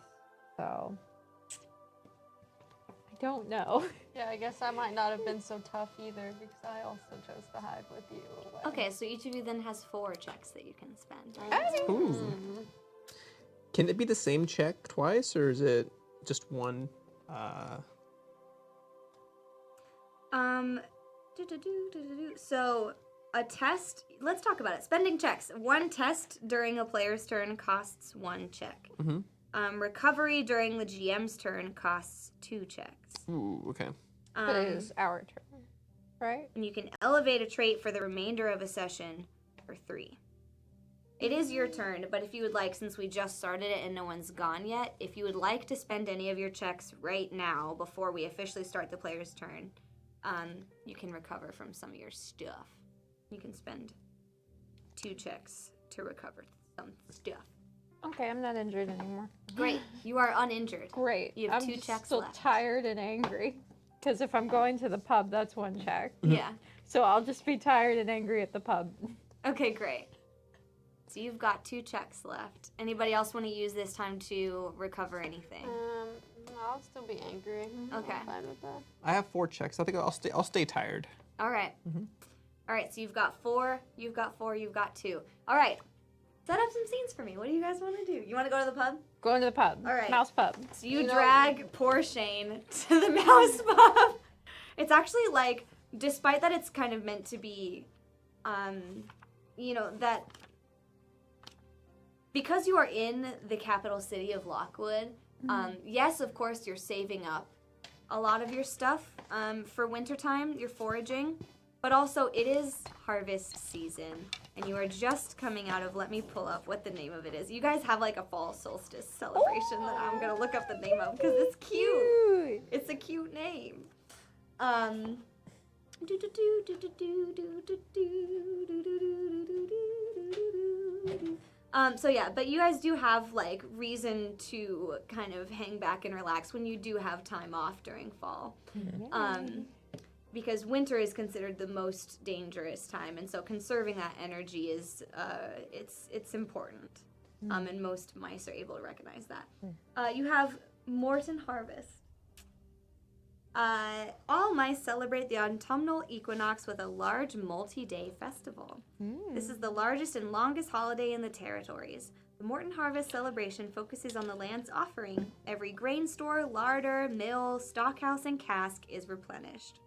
So I don't know. Yeah, I guess I might not have been so tough either because I also chose to hide with you. away. Okay, so each of you then has 4 checks that you can spend. Ooh. Can it be the same check twice, or is it just one? So a test. Let's talk about it. Spending checks. 1 test during a player's turn costs 1 check. Recovery during the GM's turn costs 2 checks. Ooh, okay. But it is our turn, right? And you can elevate a trait for the remainder of a session for 3. It is your turn, but if you would like, since we just started it and no one's gone yet, if you would like to spend any of your checks right now before we officially start the player's turn, you can recover from some of your stuff. You can spend 2 checks to recover some stuff. Okay, I'm not injured anymore. Great. You are uninjured. Great. You have I'm 2 just checks still left. tired and angry. Because if I'm going to the pub, that's 1 check. Yeah. So I'll just be tired and angry at the pub. Okay, great. So you've got 2 checks left. Anybody else want to use this time to recover anything? I'll still be angry. Okay. I'm fine with that. I have 4 checks. I think I'll stay tired. All right. All right, so you've got 4, you've got 4, you've got 2. All right. Set up some scenes for me. What do you guys want to do? You want to go to the pub? Going to the pub. All right. Mouse pub. So you drag poor Shane to the mouse pub. It's actually like, despite that it's kind of meant to be, that because you are in the capital city of Lockwood, yes, of course, you're saving up a lot of your stuff for wintertime, you're foraging, but also it is harvest season, and you are just coming out of, let me pull up what the name of it is. You guys have like a fall solstice celebration that I'm going to look up the name of because it's cute. It's a cute name. So yeah, but you guys do have like reason to kind of hang back and relax when you do have time off during fall. Because winter is considered the most dangerous time, and so conserving that energy is it's important. And most mice are able to recognize that. You have Morton Harvest. All mice celebrate the autumnal equinox with a large multi-day festival. This is the largest and longest holiday in the territories. The Morton Harvest celebration focuses on the land's offering. Every grain store, larder, mill, stockhouse, and cask is replenished.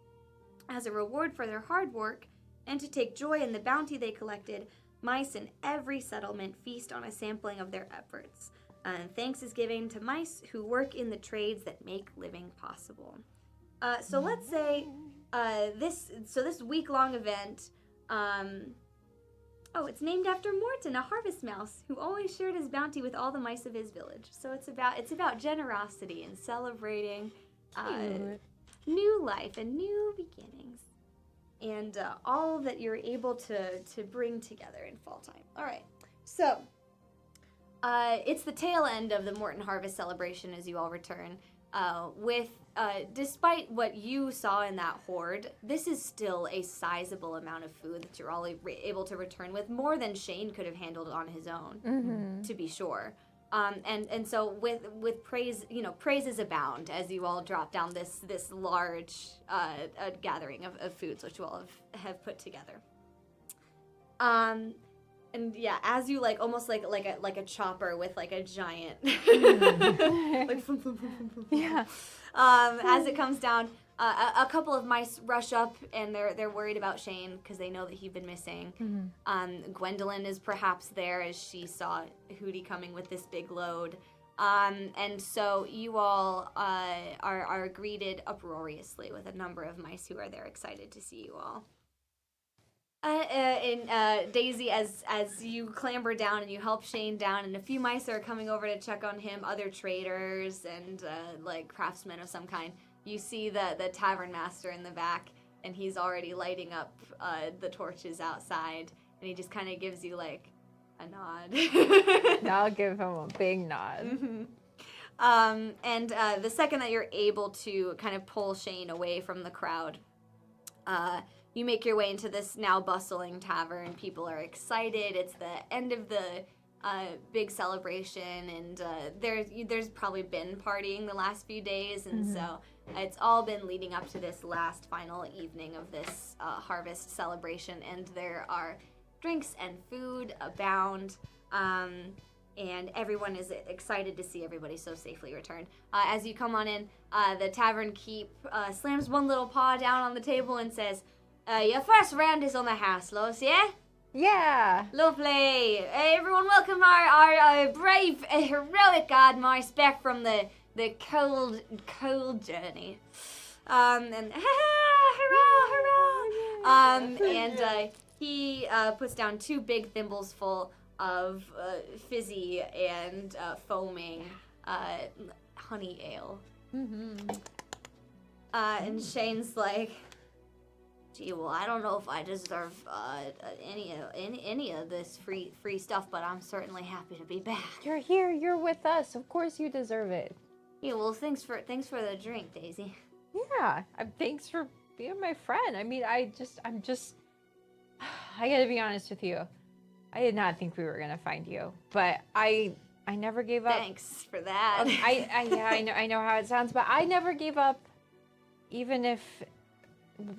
As a reward for their hard work, and to take joy in the bounty they collected, mice in every settlement feast on a sampling of their efforts. And thanks is given to mice who work in the trades that make living possible. So let's say this week-long event, it's named after Morton, a harvest mouse who always shared his bounty with all the mice of his village. So it's about generosity and celebrating new life and new beginnings, and all that you're able to bring together in fall time. All right, so it's the tail end of the Morton Harvest celebration as you all return. Despite what you saw in that hoard, this is still a sizable amount of food that you're all able to return with, more than Shane could have handled on his own, to be sure. And so with praise, praises abound as you all drop down this large gathering of foods which you all have put together. And yeah, as you almost like a chopper with like a giant like Yeah. as it comes down, A couple of mice rush up, and they're worried about Shane because they know that he's been missing. Gwendolyn is perhaps there as she saw Hootie coming with this big load. And so you all are greeted uproariously with a number of mice who are there excited to see you all. Daisy, as you clamber down and you help Shane down, and a few mice are coming over to check on him, other traders and like craftsmen of some kind. You see the tavern master in the back, and he's already lighting up the torches outside, and he just kind of gives you like a nod. I'll give him a big nod. And the second that you're able to kind of pull Shane away from the crowd, you make your way into this now bustling tavern. People are excited. It's the end of the big celebration, and there's probably been partying the last few days, and so it's all been leading up to this last final evening of this harvest celebration, and there are drinks and food abound, and everyone is excited to see everybody so safely returned. As you come on in, the tavern keep slams one little paw down on the table and says, your first round is on the house, Los, yeah? Yeah. Lovely. Everyone welcome our brave, heroic god mice back from the cold journey. And hurrah! He puts down 2 big thimbles full of fizzy and foaming honey ale. And Shane's like, gee, well, I don't know if I deserve any of this free stuff, but I'm certainly happy to be back. You're here. You're with us. Of course you deserve it. Yeah, well, thanks for the drink, Daisy. Yeah. Thanks for being my friend. I mean, I gotta be honest with you. I did not think we were gonna find you, but I never gave up. Thanks for that. I know how it sounds, but I never gave up, even if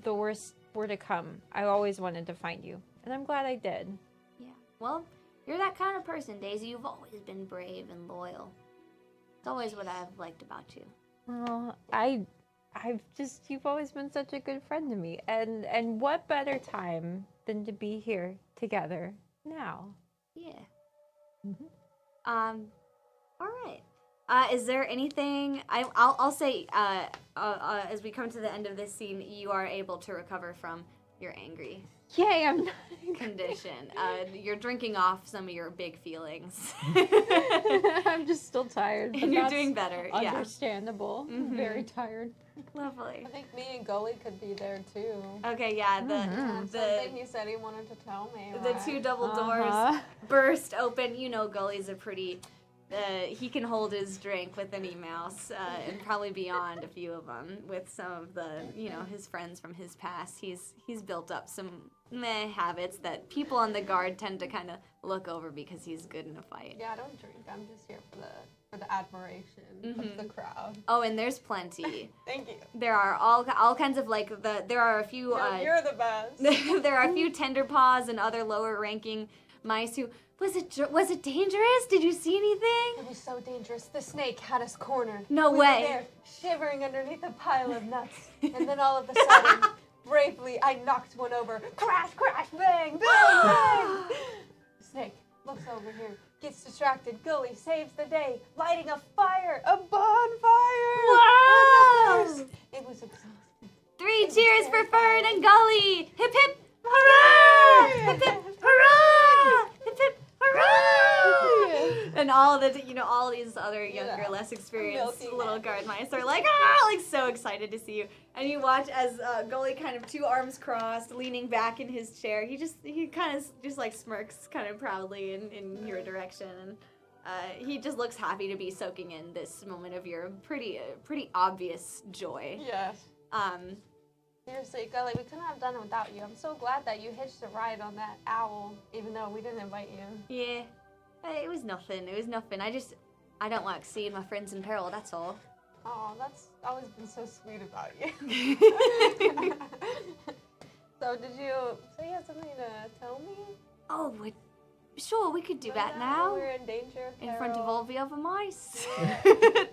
the worst were to come. I always wanted to find you, and I'm glad I did. Yeah. Well, you're that kind of person, Daisy. You've always been brave and loyal. It's always what I've liked about you. Well, you've always been such a good friend to me, and what better time than to be here together now? Yeah. All right. Is there anything? I'll say. As we come to the end of this scene, you are able to recover from your angry Yay! I'm not. condition. You're drinking off some of your big feelings. I'm just still tired. But And you're that's doing better. Yeah. Understandable. I'm very tired. Lovely. I think me and Gully could be there too. Okay. Yeah. Something he said he wanted to tell me. The right? 2 double doors burst open. You know, Gully's a pretty. He can hold his drink with any mouse, and probably beyond a few of them with some of the, his friends from his past. He's built up some habits that people on the guard tend to kind of look over because he's good in a fight. Yeah, I don't drink. I'm just here for the admiration of the crowd. Oh, and there's plenty. Thank you. There are all kinds of there are a few. No, you're the best. There are a few tender paws and other lower ranking mice who. Was it dangerous? Did you see anything? It was so dangerous. The snake had us cornered. No we way. Were there, shivering underneath a pile of nuts. And then all of a sudden, bravely, I knocked one over. Crash, crash, bang, bang, bang. The snake looks over here, gets distracted. Gully saves the day, lighting a fire, a bonfire. Wow! It was exhausting. 3 cheers for Fern and Gully! Hip hip hurrah! Hip hip hurrah! Hip hip hurrah! And all these other younger, less experienced Milky little man. guard mice are like so excited to see you. And you watch as Gully kind of 2 arms crossed, leaning back in his chair. He kind of just like smirks kind of proudly in your direction, and he just looks happy to be soaking in this moment of your pretty obvious joy. Yes. Um. Seriously, Gully, we couldn't have done it without you. I'm so glad that you hitched a ride on that owl, even though we didn't invite you. Yeah, it was nothing. I don't like seeing my friends in peril. That's all. Oh, that's always been so sweet about you. So you had something to tell me? Oh, sure, we could do Right that now. We're in danger. In front of peril. all the other mice.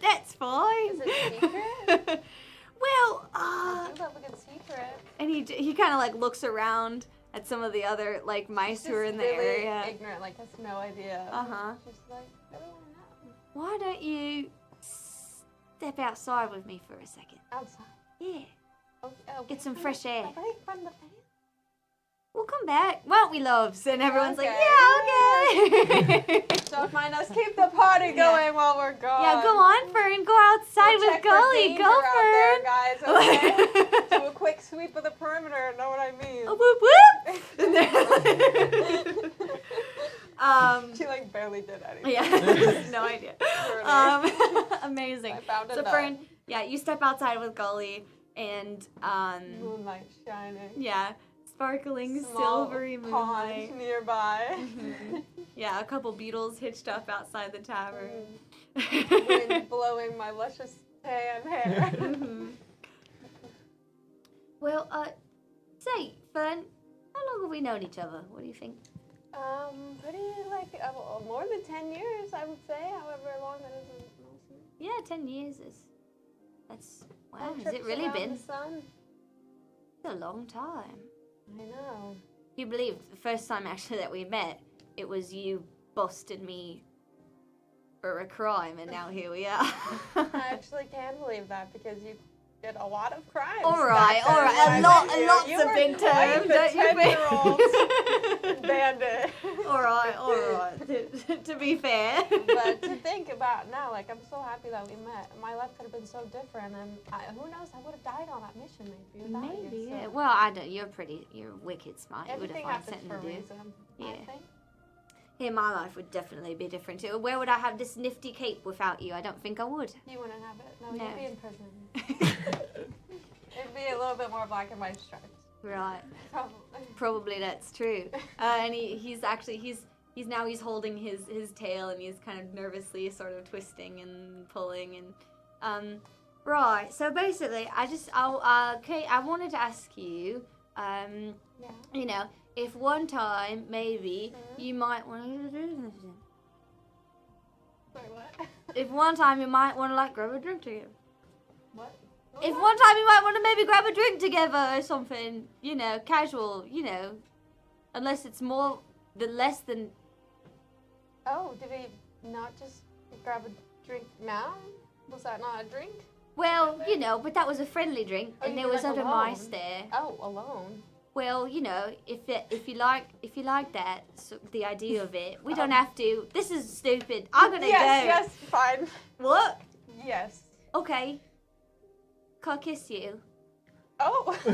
That's fine. Is it secret? Well, I do love a good secret. and he kind of like looks around at some of the other like mice who are in the really area. ignorant, like has no idea. Uh-huh. She's like, I don't want to know. Why don't you step outside with me for a second? Outside. Yeah. Okay, Get some fresh air. A break from the fan. We'll come back, won't we, loves? And everyone's like, Okay. yeah, okay. Don't mind us. Keep the party going while we're gone. Yeah, go on, Fern. Go outside We'll with check for Gully. danger Go, out there, Fern. guys. Okay. Do a quick sweep of the perimeter. Know what I mean? Whoop, whoop. She like barely did anything. Yeah, no idea. Amazing. I found a So nut. Fern, yeah, you step outside with Gully, and Moonlight shining. yeah, sparkling Small silvery pond moonlight. nearby. Yeah, a couple beetles hitched up outside the tavern. Wind blowing my luscious tan hair. Well, say, Fern, how long have we known each other? What do you think? Pretty like more than 10 years, I would say. However long that is. Yeah, 10 years is. That's. Wow, 10 has it trips really around been? the sun. It's a long time. I know. You believe the first time actually that we met, it was you busted me for a crime, and now here we are. I actually can believe that because you did a lot of crimes. All right, back then when I lots met you. of You were big quite terms, the don't you 10-year-old bandit. all right. To be fair. But to think about now, like I'm so happy that we met. My life could have been so different, and who knows? I would have died on that mission maybe. Without Maybe. you, so. Yeah. Well, I don't. You're wicked smart. You would have Everything found happens something for a to do. reason. I Yeah. think. Here, my life would definitely be different too. Where would I have this nifty cape without you? I don't think I would. You wouldn't have it. No, No. you'd be in prison. It'd be a little bit more black and white stripes. Right. Probably. Probably that's true. And he's holding his tail, and he's kind of nervously sort of twisting and pulling and right. So basically, I wanted to ask you, Yeah. you know, if one time maybe you might want to, Sorry, what? if one time you might want to like grab a drink together. What? If one time you might want to maybe grab a drink together or something, you know, casual, you know, unless it's more than less than. Oh, did we not just grab a drink now? Was that not a drink? Well, you know, but that was a friendly drink, Oh, and you there mean was like other alone? mice there. Oh, alone. Well, you know, if you like that, so the idea of it, we don't have to. This is stupid. I'm gonna yes, go. yes, fine. What? Yes. Okay. Can I kiss you? Oh. You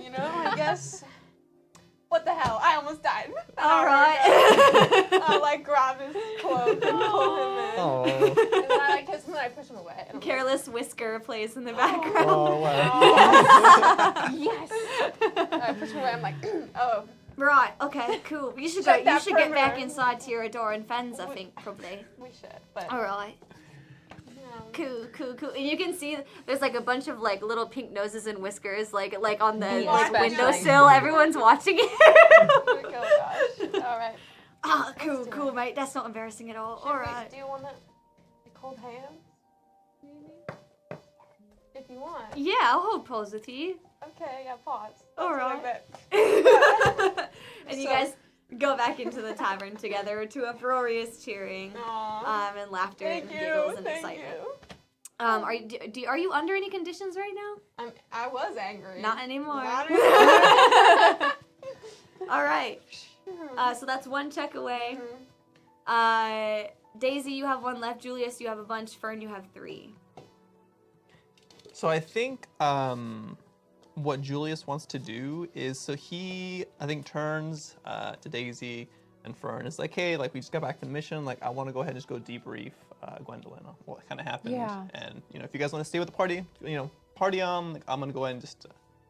know, I guess. What the hell? I almost died. All right. I like grab his cloak and pull him in. Oh. And then I like kiss him and I push him away. And I'm Careless Whisker plays in the background. Oh, wow. like, Yes. I push him away. I'm like, oh. Right. Okay. Cool. You should Check You that should get back perimeter. inside to your Adoran fens. I think probably. We should, but. All right. Cool. And you can see there's like a bunch of like little pink noses and whiskers like on the Me like especially. windowsill. Everyone's watching it. Oh gosh. All right. Ah, do cool, it. mate. That's not embarrassing at all. Should All we- right. Do you want to hold hands? Maybe? If you want. Yeah, I'll hold pause with you. Okay, yeah, pause. All That's what I right. meant. And you So- guys go back into the tavern together to uproarious cheering, Aw. and laughter Thank and you. giggles and Thank excitement. you. Are you under any conditions right now? I was angry. Not anymore. Not anymore. All right. So that's one check away. Daisy, you have one left. Julius, you have a bunch. Fern, you have 3. So I think what Julius wants to do is, so he, I think, turns to Daisy and Fern. Is like, hey, like we just got back from the mission. Like I want to go ahead and just go debrief Gwendolyn on what kind of happened. Yeah. And you know, if you guys want to stay with the party, you know, party on. Like I'm gonna go ahead and just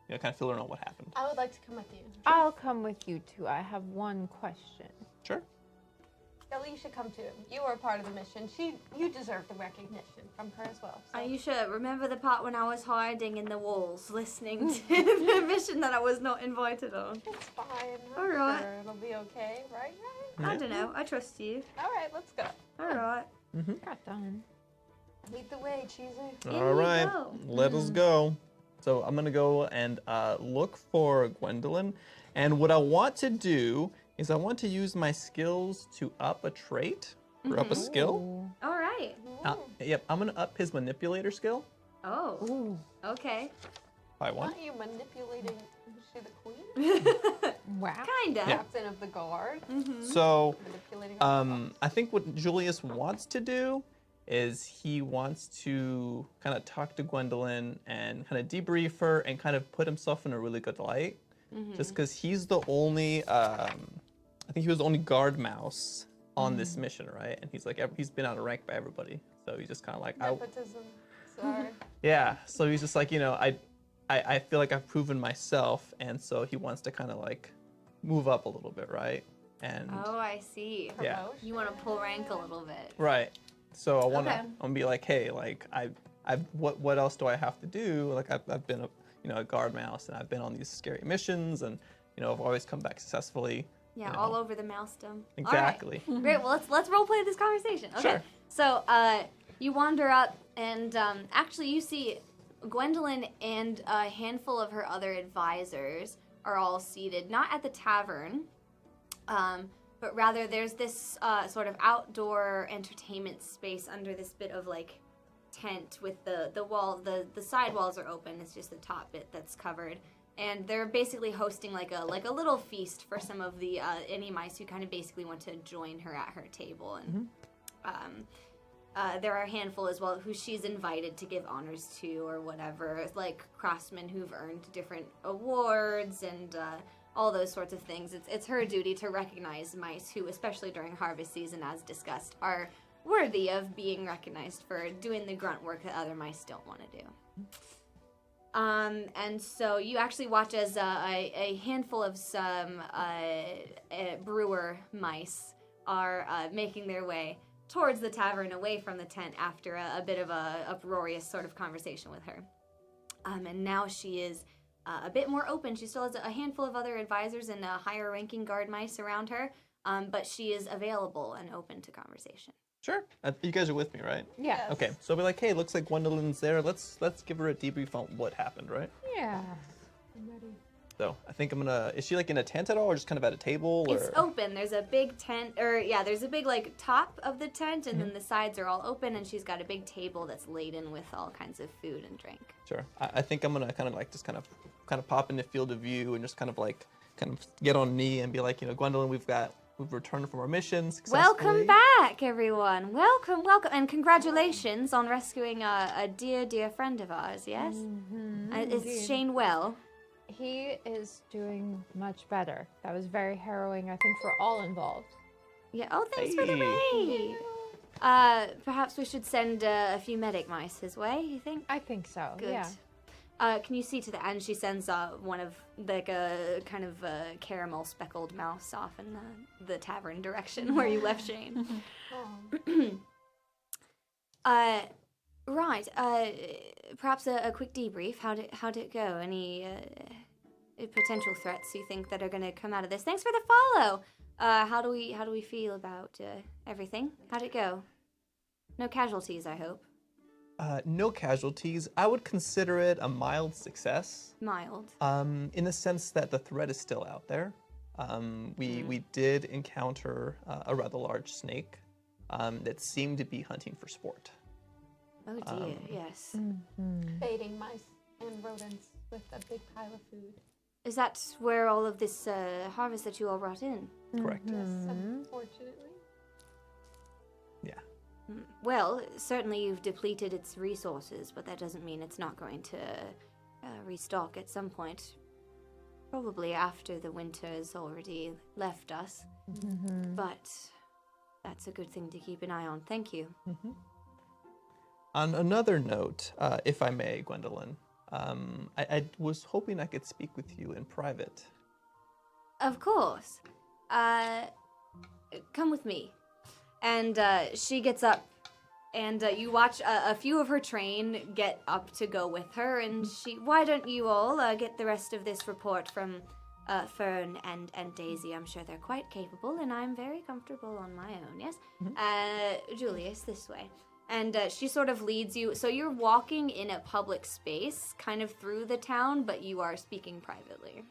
you know, kind of fill in on what happened. I would like to come with you. I'll come with you too. I have one question. Sure. Ellie, you should come too. You were a part of the mission. You deserve the recognition from her as well. So. You should remember the part when I was hiding in the walls, listening to the mission that I was not invited on. It's fine. All right. Sure it'll be okay, right? I don't know. I trust you. All right, let's go. All right. Got done. Lead the way, Cheezy. In All we right, go. let us go. So I'm gonna go and look for Gwendolyn, and what I want to do is I want to use my skills to up a trait or up a skill. All right. Yep, I'm gonna up his manipulator skill Oh. Ooh. Okay. by one. Aren't you manipulating? Is she the queen? Wow. Kinda. Yeah. Captain of the guard? So Manipulating I think what Julius wants to do is he wants to kind of talk to Gwendolyn and kind of debrief her and kind of put himself in a really good light. Just because he's the only, I think he was the only guard mouse on this mission, right? And he's like, he's been out of rank by everybody. So he's just kind of like, Nepotism. Sorry. yeah. So he's just like, I feel like I've proven myself. And so he wants to kind of like move up a little bit, right? And Oh, I see. yeah. Promotion. You want to pull rank a little bit. Right. So I want to. Okay. I'm gonna be like, hey, like what else do I have to do? Like I've been a guard mouse and I've been on these scary missions and I've always come back successfely. Yeah, you know. all over the mousedom. Exactly. All right. Great. Well, let's role play this conversation. Okay. Sure. So you wander up, and actually you see Gwendolyn and a handful of her other advisors are all seated, not at the tavern, but rather there's this sort of outdoor entertainment space under this bit of like tent with the wall, the side walls are open. It's just the top bit that's covered. And they're basically hosting like a little feast for some of the any mice who kind of basically want to join her at her table. And there are a handful as well who she's invited to give honors to or whatever, like craftsmen who've earned different awards and all those sorts of things. It's her duty to recognize mice who, especially during harvest season, as discussed, are worthy of being recognized for doing the grunt work that other mice don't want to do. And so you actually watch as a handful of some brewer mice are making their way towards the tavern away from the tent after a bit of a uproarious sort of conversation with her. And now she is a bit more open. She still has a handful of other advisors and higher ranking guard mice around her, but she is available and open to conversation. Sure. You guys are with me, right? Yeah. Yes. Okay. So I'll be like, hey, looks like Gwendolyn's there. Let's give her a debrief on what happened, right? Yeah. I'm ready. So I think I'm gonna. Is she like in a tent at all, or just kind of at a table? Or? It's open. There's a big tent, there's a big like top of the tent, and then the sides are all open, and she's got a big table that's laden with all kinds of food and drink. Sure. I think I'm gonna kind of like just kind of pop into field of view and just kind of get on knee and be like, Gwendolyn, we've returned from our mission successfully. Welcome back, everyone. Welcome, and congratulations on rescuing a dear friend of ours. Yes, is Shane well? He is doing much better. That was very harrowing, I think, for all involved. Yeah. Oh, thanks for the Hey. raid. Perhaps we should send a few medic mice his way. You think? I think so. Good. Yeah. Can you see to the end? She sends one of like a kind of caramel speckled mouse off in the tavern direction where you left Shane. Right. Perhaps a quick debrief. How'd it go? Any potential threats you think that are going to come out of this? Thanks for the follow. How do we feel about everything? How'd it go? No casualties, I hope. No casualties. I would consider it a mild success. Mild. In the sense that the threat is still out there. We did encounter a rather large snake that seemed to be hunting for sport. Oh dear. Yes. Baiting mice and rodents with a big pile of food. Is that where all of this harvest that you all brought in? Correct. Yes, unfortunately. Yeah. Well, certainly you've depleted its resources, but that doesn't mean it's not going to restock at some point. Probably after the winter has already left us. But that's a good thing to keep an eye on. Thank you. On another note, if I may, Gwendolyn, I was hoping I could speak with you in private. Of course. Come with me. And she gets up, and you watch a few of her train get up to go with her, and why don't you all get the rest of this report from Fern and Daisy? I'm sure they're quite capable, and I'm very comfortable on my own, yes? Julius, this way. And she sort of leads you. So you're walking in a public space, kind of through the town, but you are speaking privately.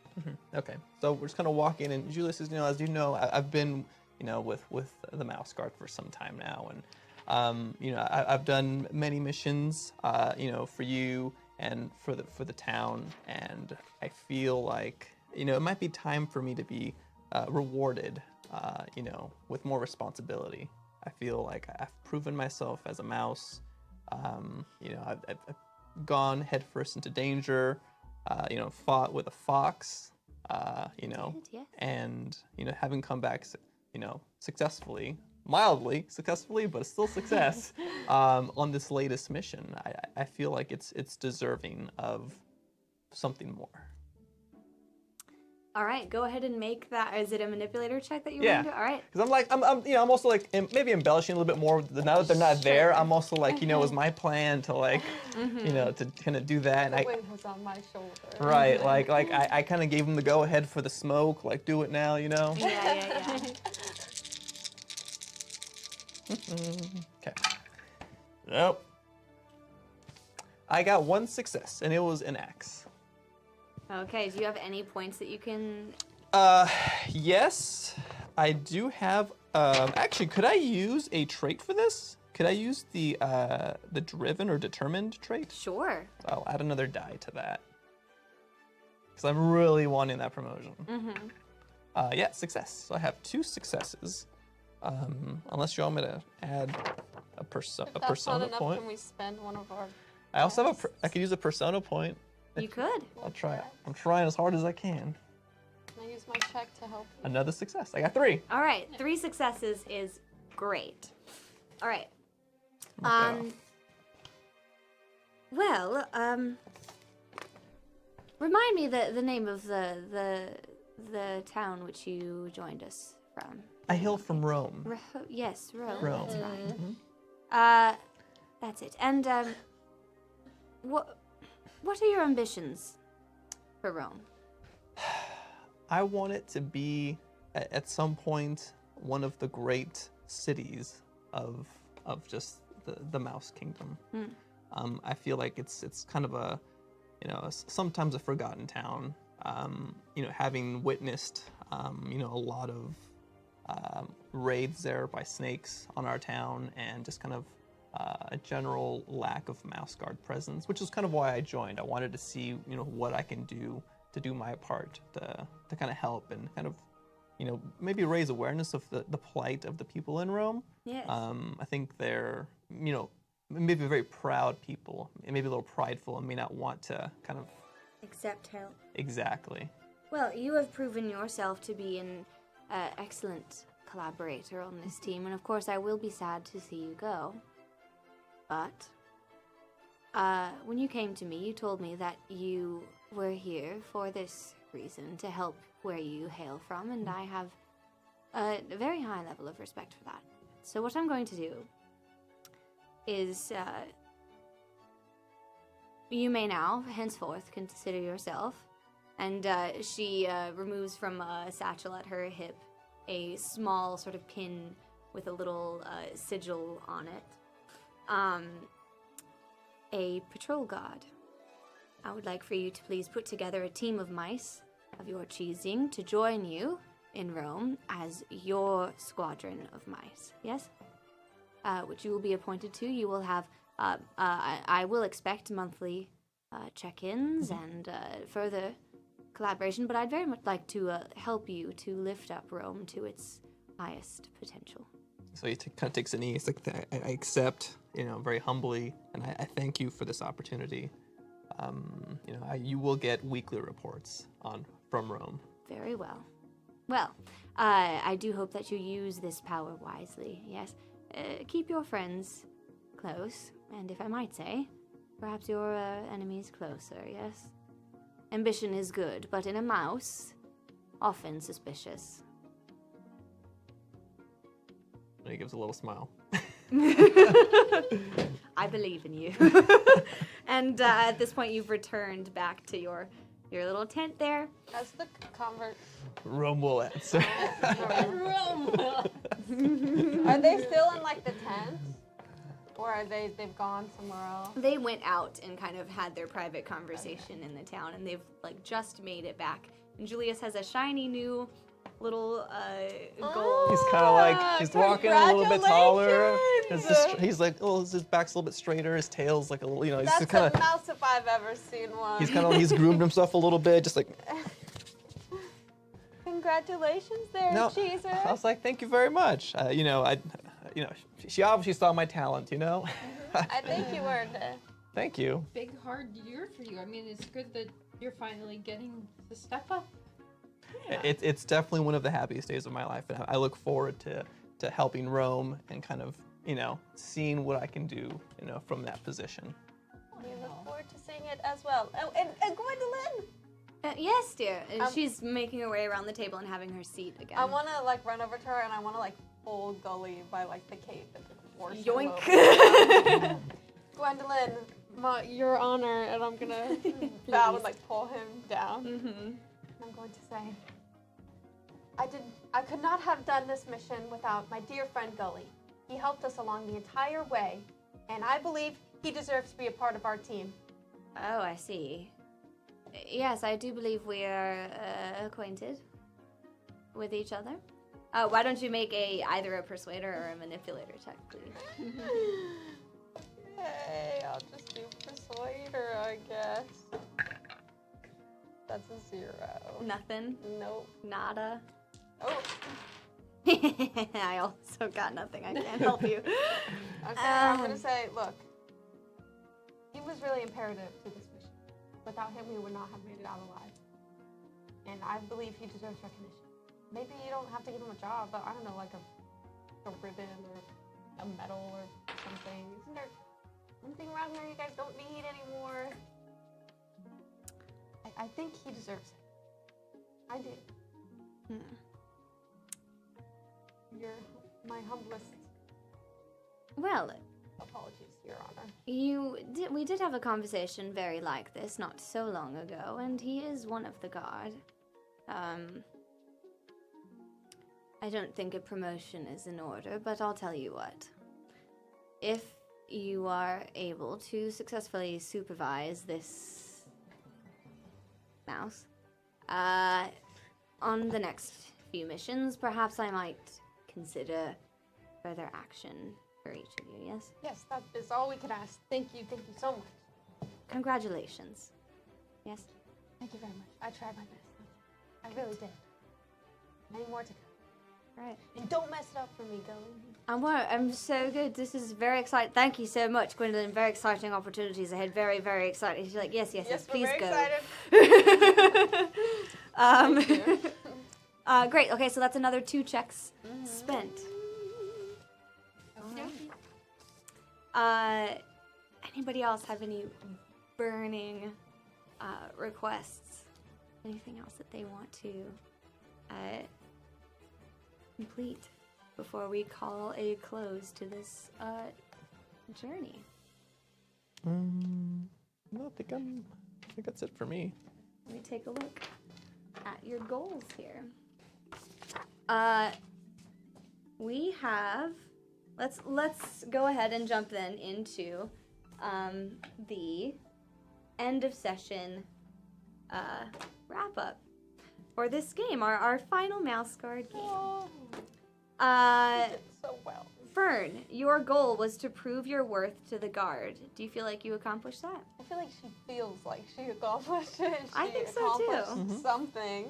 Okay, so we're just kind of walking, and Julius is, as you know, I've been, with the Mouse Guard for some time now, and I've done many missions, for you and for the town, and I feel like, it might be time for me to be rewarded, with more responsibility. I feel like I've proven myself as a mouse. I've gone headfirst into danger. Fought with a fox. Yes. And having come back, successfully, mildly successfully, but still success on this latest mission. I feel like it's deserving of something more. All right, go ahead and make that. Is it a manipulator check that you Yeah. want to do? All right. Because I'm also like maybe embellishing a little bit more. Now that they're not there, I'm also like, it was my plan to to kind of do that. And The wind was on my shoulder. right, like I kind of gave them the go ahead for the smoke, like do it now, Yeah. Okay. Nope. I got one success, and it was an axe. Okay, do you have any points that you can... Yes, I do have. Actually, could I use a trait for this? Could I use the driven or determined trait? Sure. So I'll add another die to that. Because I'm really wanting that promotion. Yeah, success. So I have 2 successes. Unless you want me to add a persona That's not enough. point. Can we spend one of our? I also have I could use a persona point. You could. I'll try it. I'm trying as hard as I can. Can I use my check to help you? Another success. I got 3. All right, 3 successes is great. All right. Okay. Well, remind me the name of the town which you joined us from. I hail from Rome. Yes, Rome. Rome. That's right. That's it. And what are your ambitions for Rome? I want it to be at some point one of the great cities of just the Mouse Kingdom. I feel like it's kind of a sometimes a forgotten town. Having witnessed a lot of raids there by snakes on our town, and just kind of a general lack of Mouse Guard presence, which is kind of why I joined. I wanted to see what I can do to do my part to kind of help and kind of maybe raise awareness of the plight of the people in Rome. Yes. I think they're maybe very proud people, and maybe a little prideful, and may not want to kind of Accept help. exactly. Well, you have proven yourself to be an excellent collaborator on this team, and of course I will be sad to see you go. But when you came to me, you told me that you were here for this reason, to help where you hail from, and I have a very high level of respect for that. So what I'm going to do is you may now, henceforth, consider yourself. And she removes from a satchel at her hip a small sort of pin with a little sigil on it. A patrol guard. I would like for you to please put together a team of mice of your choosing to join you in Rome as your squadron of mice. Yes? Which you will be appointed to. You will have, I will expect monthly check-ins and further collaboration, but I'd very much like to help you to lift up Rome to its highest potential. So he kind of takes a knee. It's like, I accept, very humbly, and I thank you for this opportunity. You will get weekly reports from Rome. Very well. Well, I do hope that you use this power wisely, yes? Keep your friends close, and if I might say, perhaps your enemies closer, yes? Ambition is good, but in a mouse, often suspicious. And he gives a little smile. I believe in you. And at this point, you've returned back to your little tent there. As the convert. Rome will answer. Are they still in like the tent? Or are they've gone somewhere else? They went out and kind of had their private conversation in the town, and they've like just made it back. And Julius has a shiny new little gold. He's kind of like, he's walking a little bit taller. Congratulations! He's like, oh, his back's a little bit straighter. His tail's like a little, you know, he's That's just kind a of, mouse if I've ever seen one. he's groomed himself a little bit, just like, Congratulations there, no. Cheezer. I was like, thank you very much. She obviously saw my talent, you know. I think you earned it. Thank you. Big hard year for you. I mean, it's good that you're finally getting to step up. It's definitely one of the happiest days of my life, and I look forward to helping Rome and kind of, seeing what I can do, from that position. We look forward to seeing it as well. Oh, and Gwendolyn! Yes, dear. And she's making her way around the table and having her seat again. I want to run over to her and I want to pull Gully by the cape and force him Yoink. over. Gwendolyn, your honor, and I'm gonna bow and pull him down. Mm-hmm. I'm going to say, I could not have done this mission without my dear friend Gully. He helped us along the entire way, and I believe he deserves to be a part of our team. Oh, I see. Yes, I do believe we are acquainted with each other. Why don't you make either a persuader or a manipulator check, please? Hey, I'll just do persuader, I guess. That's a 0. Nothing? Nope. Nada? Oh, I also got nothing. I can't help you. okay, I'm gonna say, look, he was really imperative to this mission. Without him, we would not have made it out alive. And I believe he deserves recognition. Maybe you don't have to give him a job, but I don't know, a ribbon or a medal or something. Isn't there anything around here you guys don't need anymore? I think he deserves it. I do. You're my humblest Well, apologies, Your Honor. we did have a conversation very like this not so long ago, and he is one of the guard. I don't think a promotion is in order, but I'll tell you what. If you are able to successfully supervise this mouse, on the next few missions, perhaps I might consider further action for each of you, yes? Yes, that is all we could ask. Thank you so much. Congratulations. Yes? Thank you very much. I tried my best. I really did. Many more to come. Right. And don't mess it up for me, Gully. I'm so good. This is very exciting. Thank you so much, Gwendolyn. Very exciting opportunities ahead. Very, very exciting. She's like, yes, please we're go. Excited. Thank you. Great. Okay, so that's another 2 checks spent. Anybody else have any burning requests? Anything else that they want to complete before we call a close to this journey? No, I think that's it for me. Let me take a look at your goals here. We have. Let's go ahead and jump then into the end of session wrap up for this game, our final Mouse Guard game. Oh, you did so well. Fern, your goal was to prove your worth to the guard. Do you feel like you accomplished that? I feel like she feels like she accomplished it. I think so, too. Accomplished something,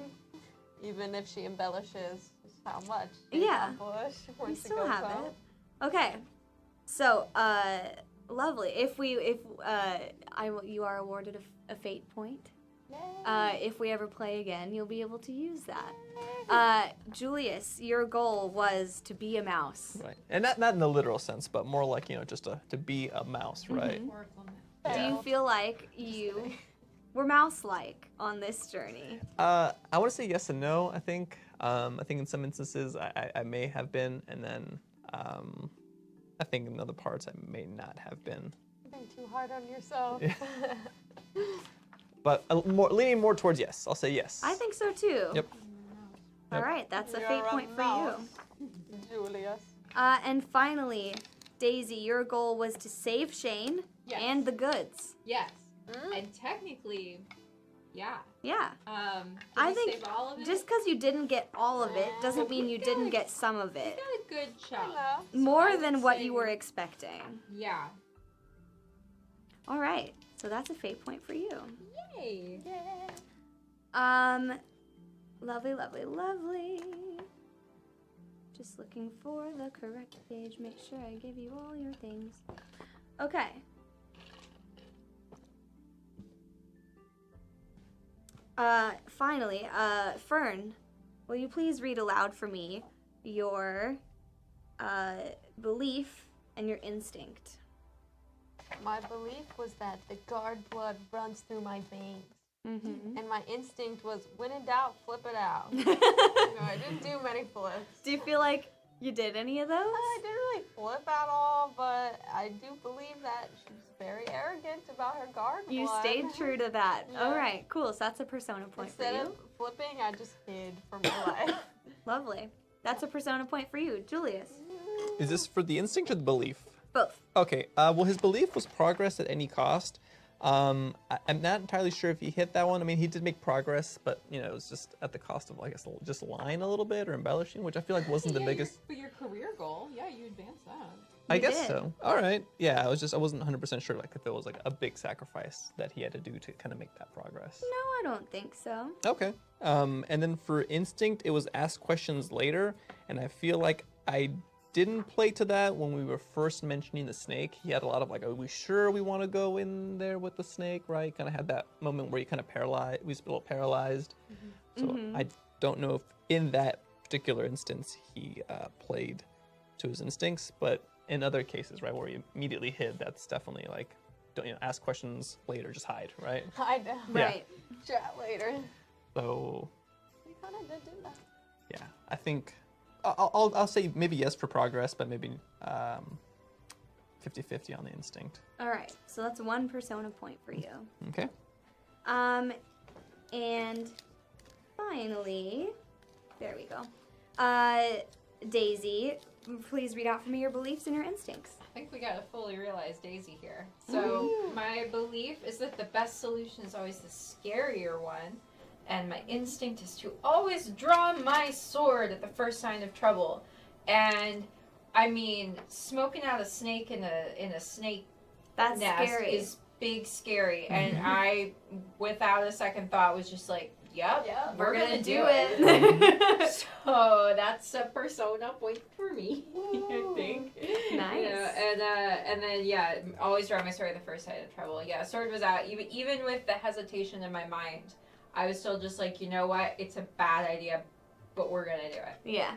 even if she embellishes how much she Yeah. accomplished when We she still goes have out. it. Okay. So, lovely. If you are awarded a fate point. Yay. If we ever play again, you'll be able to use that. Julius, your goal was to be a mouse. Right, and not in the literal sense, but more like just to be a mouse, right? Do you feel like you were mouse-like on this journey? I want to say yes and no. I think in some instances I may have been, and then I think in other parts I may not have been. You're being too hard on yourself. But leaning more towards yes. I'll say yes. I think so too. Yep. All right, that's a You're fate point for mouse, you. Julius. And finally, Daisy, your goal was to save Shane Yes. and the goods. Yes. And technically, yeah. Yeah. Did I we think save all of it? just because you didn't get all of it doesn't But mean we you got didn't a- get some of it. got a good chunk. More I than would what say you were expecting. Yeah. All right. So that's a fate point for you. Yay. Lovely, lovely, lovely. Just looking for the correct page. Make sure I give you all your things. Okay. Finally, Fern, will you please read aloud for me your belief and your instinct? My belief was that the guard blood runs through my veins. Mm-hmm. And my instinct was, when in doubt, flip it out. I didn't do many flips. Do you feel like you did any of those? I didn't really flip at all, but I do believe that she was very arrogant about her guard You blood. stayed true to that. Yeah. All right, cool. So that's a persona point Instead for you. of flipping, I just hid for my life. Lovely. That's a persona point for you, Julius. Is this for the instinct or the belief? Both. Okay. Well, his belief was progress at any cost. I'm not entirely sure if he hit that one. I mean, he did make progress, but it was just at the cost of, I guess, just lying a little bit or embellishing, which I feel like wasn't the biggest. But your career goal, yeah, you advanced that. I You guess did. so. All right. Yeah, I wasn't 100% sure like if it was like a big sacrifice that he had to do to kind of make that progress. No, I don't think so. Okay. And then for instinct, it was ask questions later, and I feel like I didn't play to that when we were first mentioning the snake. He had a lot of like, are we sure we want to go in there with the snake, right? Kind of had that moment where he kind of paralyzed, we was a little paralyzed. So I don't know if in that particular instance he played to his instincts, but in other cases, right, where he immediately hid, that's definitely like, don't ask questions later, just hide, right? I know. Yeah. Right. Chat later. So We kind of did do that. yeah, I think I'll say maybe yes for progress, but maybe 50-50 on the instinct. All right. So that's one persona point for you. Okay. And finally, there we go. Daisy, please read out for me your beliefs and your instincts. I think we gotta fully realize Daisy here. So my belief is that the best solution is always the scarier one, and my instinct is to always draw my sword at the first sign of trouble. And I mean, smoking out a snake in a snake That's nest scary. is big scary, and I, without a second thought, was just like, "Yep, Yeah, we're gonna do it. it." So that's a persona point for me, I think. Nice. And then yeah, always draw my sword at the first sign of trouble. Yeah, sword was out. Even with the hesitation in my mind, I was still just like, you know what? It's a bad idea, but we're gonna do it. Yeah.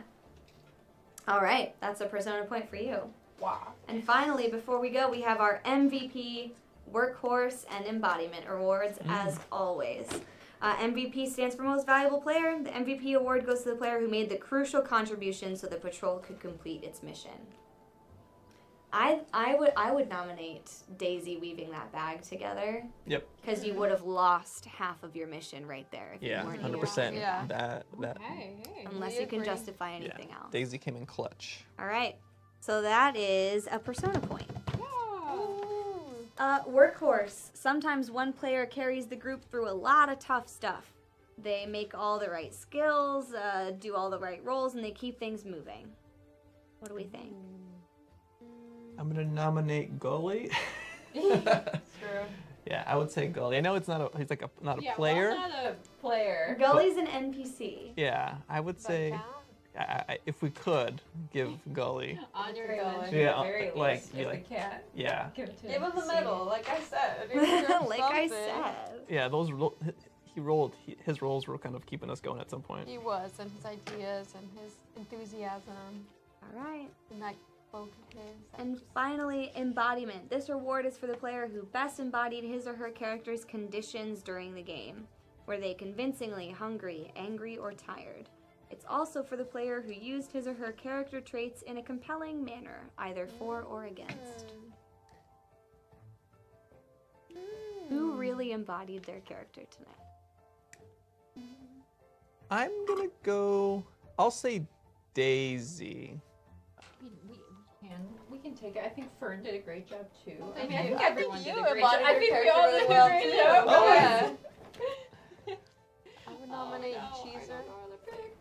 All right. That's a persona point for you. Wow. And finally, before we go, we have our MVP, Workhorse, and Embodiment awards, as always. MVP stands for Most Valuable Player. The MVP award goes to the player who made the crucial contribution so the patrol could complete its mission. I would nominate Daisy weaving that bag together. Yep. Because you would have lost half of your mission right there if Yeah, you weren't able 100%. to. Yeah. That Hey, hey. Unless We you can agree. justify anything else. Daisy came in clutch. All right. So that is a persona point. Yeah. Workhorse. Sometimes one player carries the group through a lot of tough stuff. They make all the right skills, do all the right roles, and they keep things moving. What do we think? I'm gonna nominate Gully. True. Yeah, I would say Gully. I know it's not he's like not a Yeah, player. well, not a player. Gully's an NPC. Yeah, I would say if we could give Gully. On your Very gun, much. at Yeah, the very like, least, you if like- we can't. Yeah, Give it to Give him the him. medal, like I said. Like I said. yeah. His roles were kind of keeping us going at some point. He was, and his ideas and his enthusiasm All right. and that quote of his. And finally, embodiment. This reward is for the player who best embodied his or her character's conditions during the game. Were they convincingly hungry, angry, or tired? It's also for the player who used his or her character traits in a compelling manner, either for or against. Who really embodied their character tonight? I'm gonna go. I'll say Daisy. We can take it. I think Fern did a great job too. Thank I you. think I think everyone you did a great embodied job. I your think we character all really did well, a great too. job. Oh, yeah. I would Oh, nominate no, I Cheezer. don't know how to pick.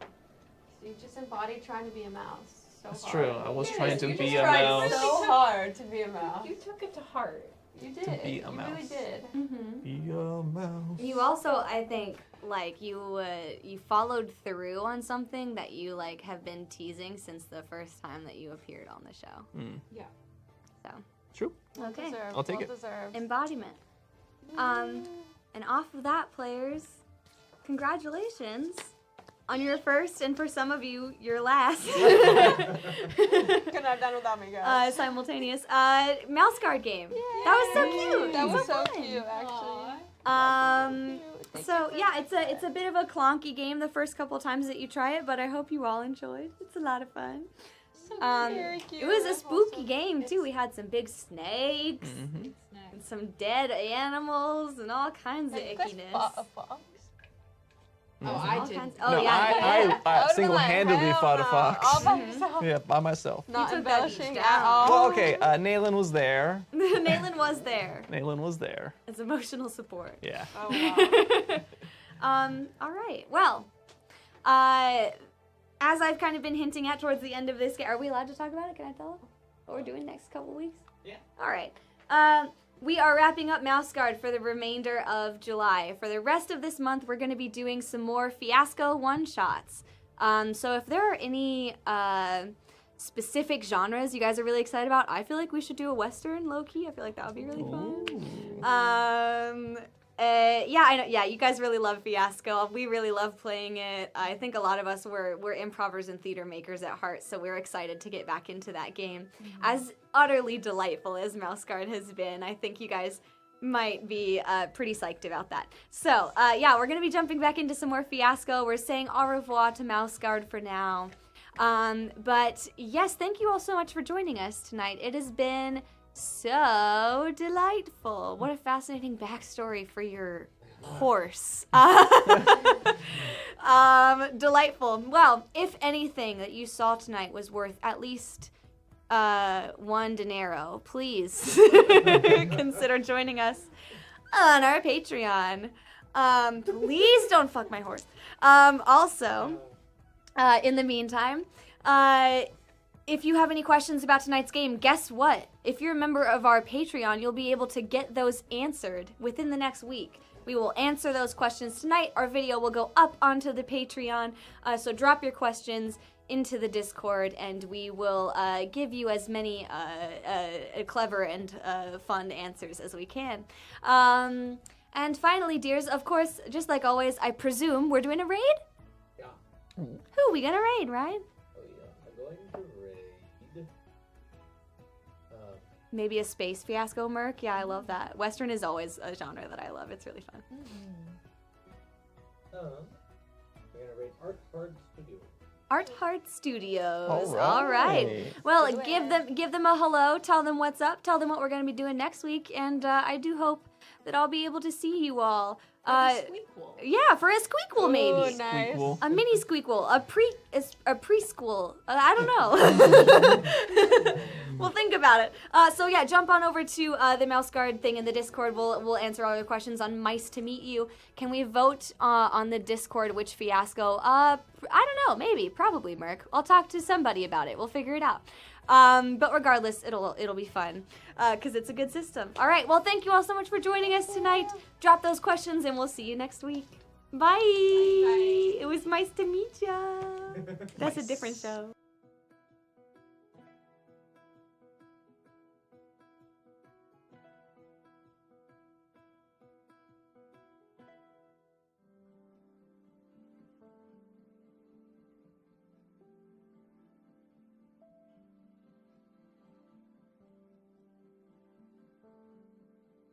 You just embodied trying to be a mouse. So That's hard. true. I was Yes, trying to you be just a tried mouse. so hard to be a mouse. You took it to heart. You did. be a you really mouse. did. Mm-hmm. Be a mouse. You also, I think, like you followed through on something that you like have been teasing since the first time that you appeared on the show. Mm. Yeah. So True. Well Okay. deserved. I'll take well it. Deserved. embodiment. And off of that, players, congratulations on your first, and for some of you, your last Couldn't have done without me, guys. simultaneous mouse guard game. That was so cute. That was so fun. cute, actually. So yeah, it's a bit of a clunky game the first couple times that you try it, but I hope you all enjoyed. It's a lot of fun. Very cute. It was a That's spooky awesome. game too. We had some big snakes Mm-hmm. and some dead animals and all kinds of Hey, you guys ickiness. fought a fox? Oh, All I did. kinds- No, Oh yeah. I would've been single-handedly like, fought a hell fox. no. All by yourself. Yeah, by myself. Not took that embellishing beach at down. all. Well, okay. Nayland was there. Nayland was there. Nayland was there. It's emotional support. Yeah. Oh, wow. All right. Well, as I've kind of been hinting at towards the end of this game, are we allowed to talk about it? Can I tell them what we're doing next couple weeks? Yeah. All right. We are wrapping up Mouse Guard for the remainder of July. For the rest of this month, we're going to be doing some more Fiasco one-shots. So if there are any specific genres you guys are really excited about, I feel like we should do a Western, low-key. I feel like that would be really fun. Yeah, I know. Yeah, you guys really love Fiasco. We really love playing it. I think a lot of us we're improvers and theater makers at heart, so we're excited to get back into that game. As utterly delightful as Mouse Guard has been, I think you guys might be pretty psyched about that. So, yeah, we're gonna be jumping back into some more Fiasco. We're saying au revoir to Mouse Guard for now. But yes, thank you all so much for joining us tonight. It has been so delightful. What a fascinating backstory for your horse. Delightful. Well, if anything that you saw tonight was worth at least 1 dinero, please consider joining us on our Patreon. Please don't fuck my horse. Also, in the meantime, if you have any questions about tonight's game, guess what? If you're a member of our Patreon, you'll be able to get those answered within the next week. We will answer those questions tonight. Our video will go up onto the Patreon. So drop your questions into the Discord, and we will give you as many clever and fun answers as we can. And finally, dears, of course, just like always, I presume we're doing a raid? Yeah. Who are we gonna raid, Ryan? Oh yeah, I'm going to raid. Maybe a space Fiasco Merc? Yeah, I love that. Western is always a genre that I love. It's really fun. We're gonna raid Art Hard Studio. Art Heart Studios. All All right. right. Well, Do give them a hello. Tell them what's up. Tell them what we're going to be doing next week. And I do hope that I'll be able to see you all. Yeah, for a squeakquel maybe. Ooh, nice. Squeakquel. A mini squeakquel, a preschool. I don't know. We'll think about it. So yeah, jump on over to the Mouse Guard thing in the Discord. We'll answer all your questions on Mice to Meet You. Can we vote on the Discord which Fiasco? I don't know. Maybe, probably Merc. I'll talk to somebody about it. We'll figure it out. But regardless, it'll be fun because it's a good system. All right. Well, thank you all so much for joining us tonight. Drop those questions, and we'll see you next week. Bye. It was nice to meet ya. That's a different show.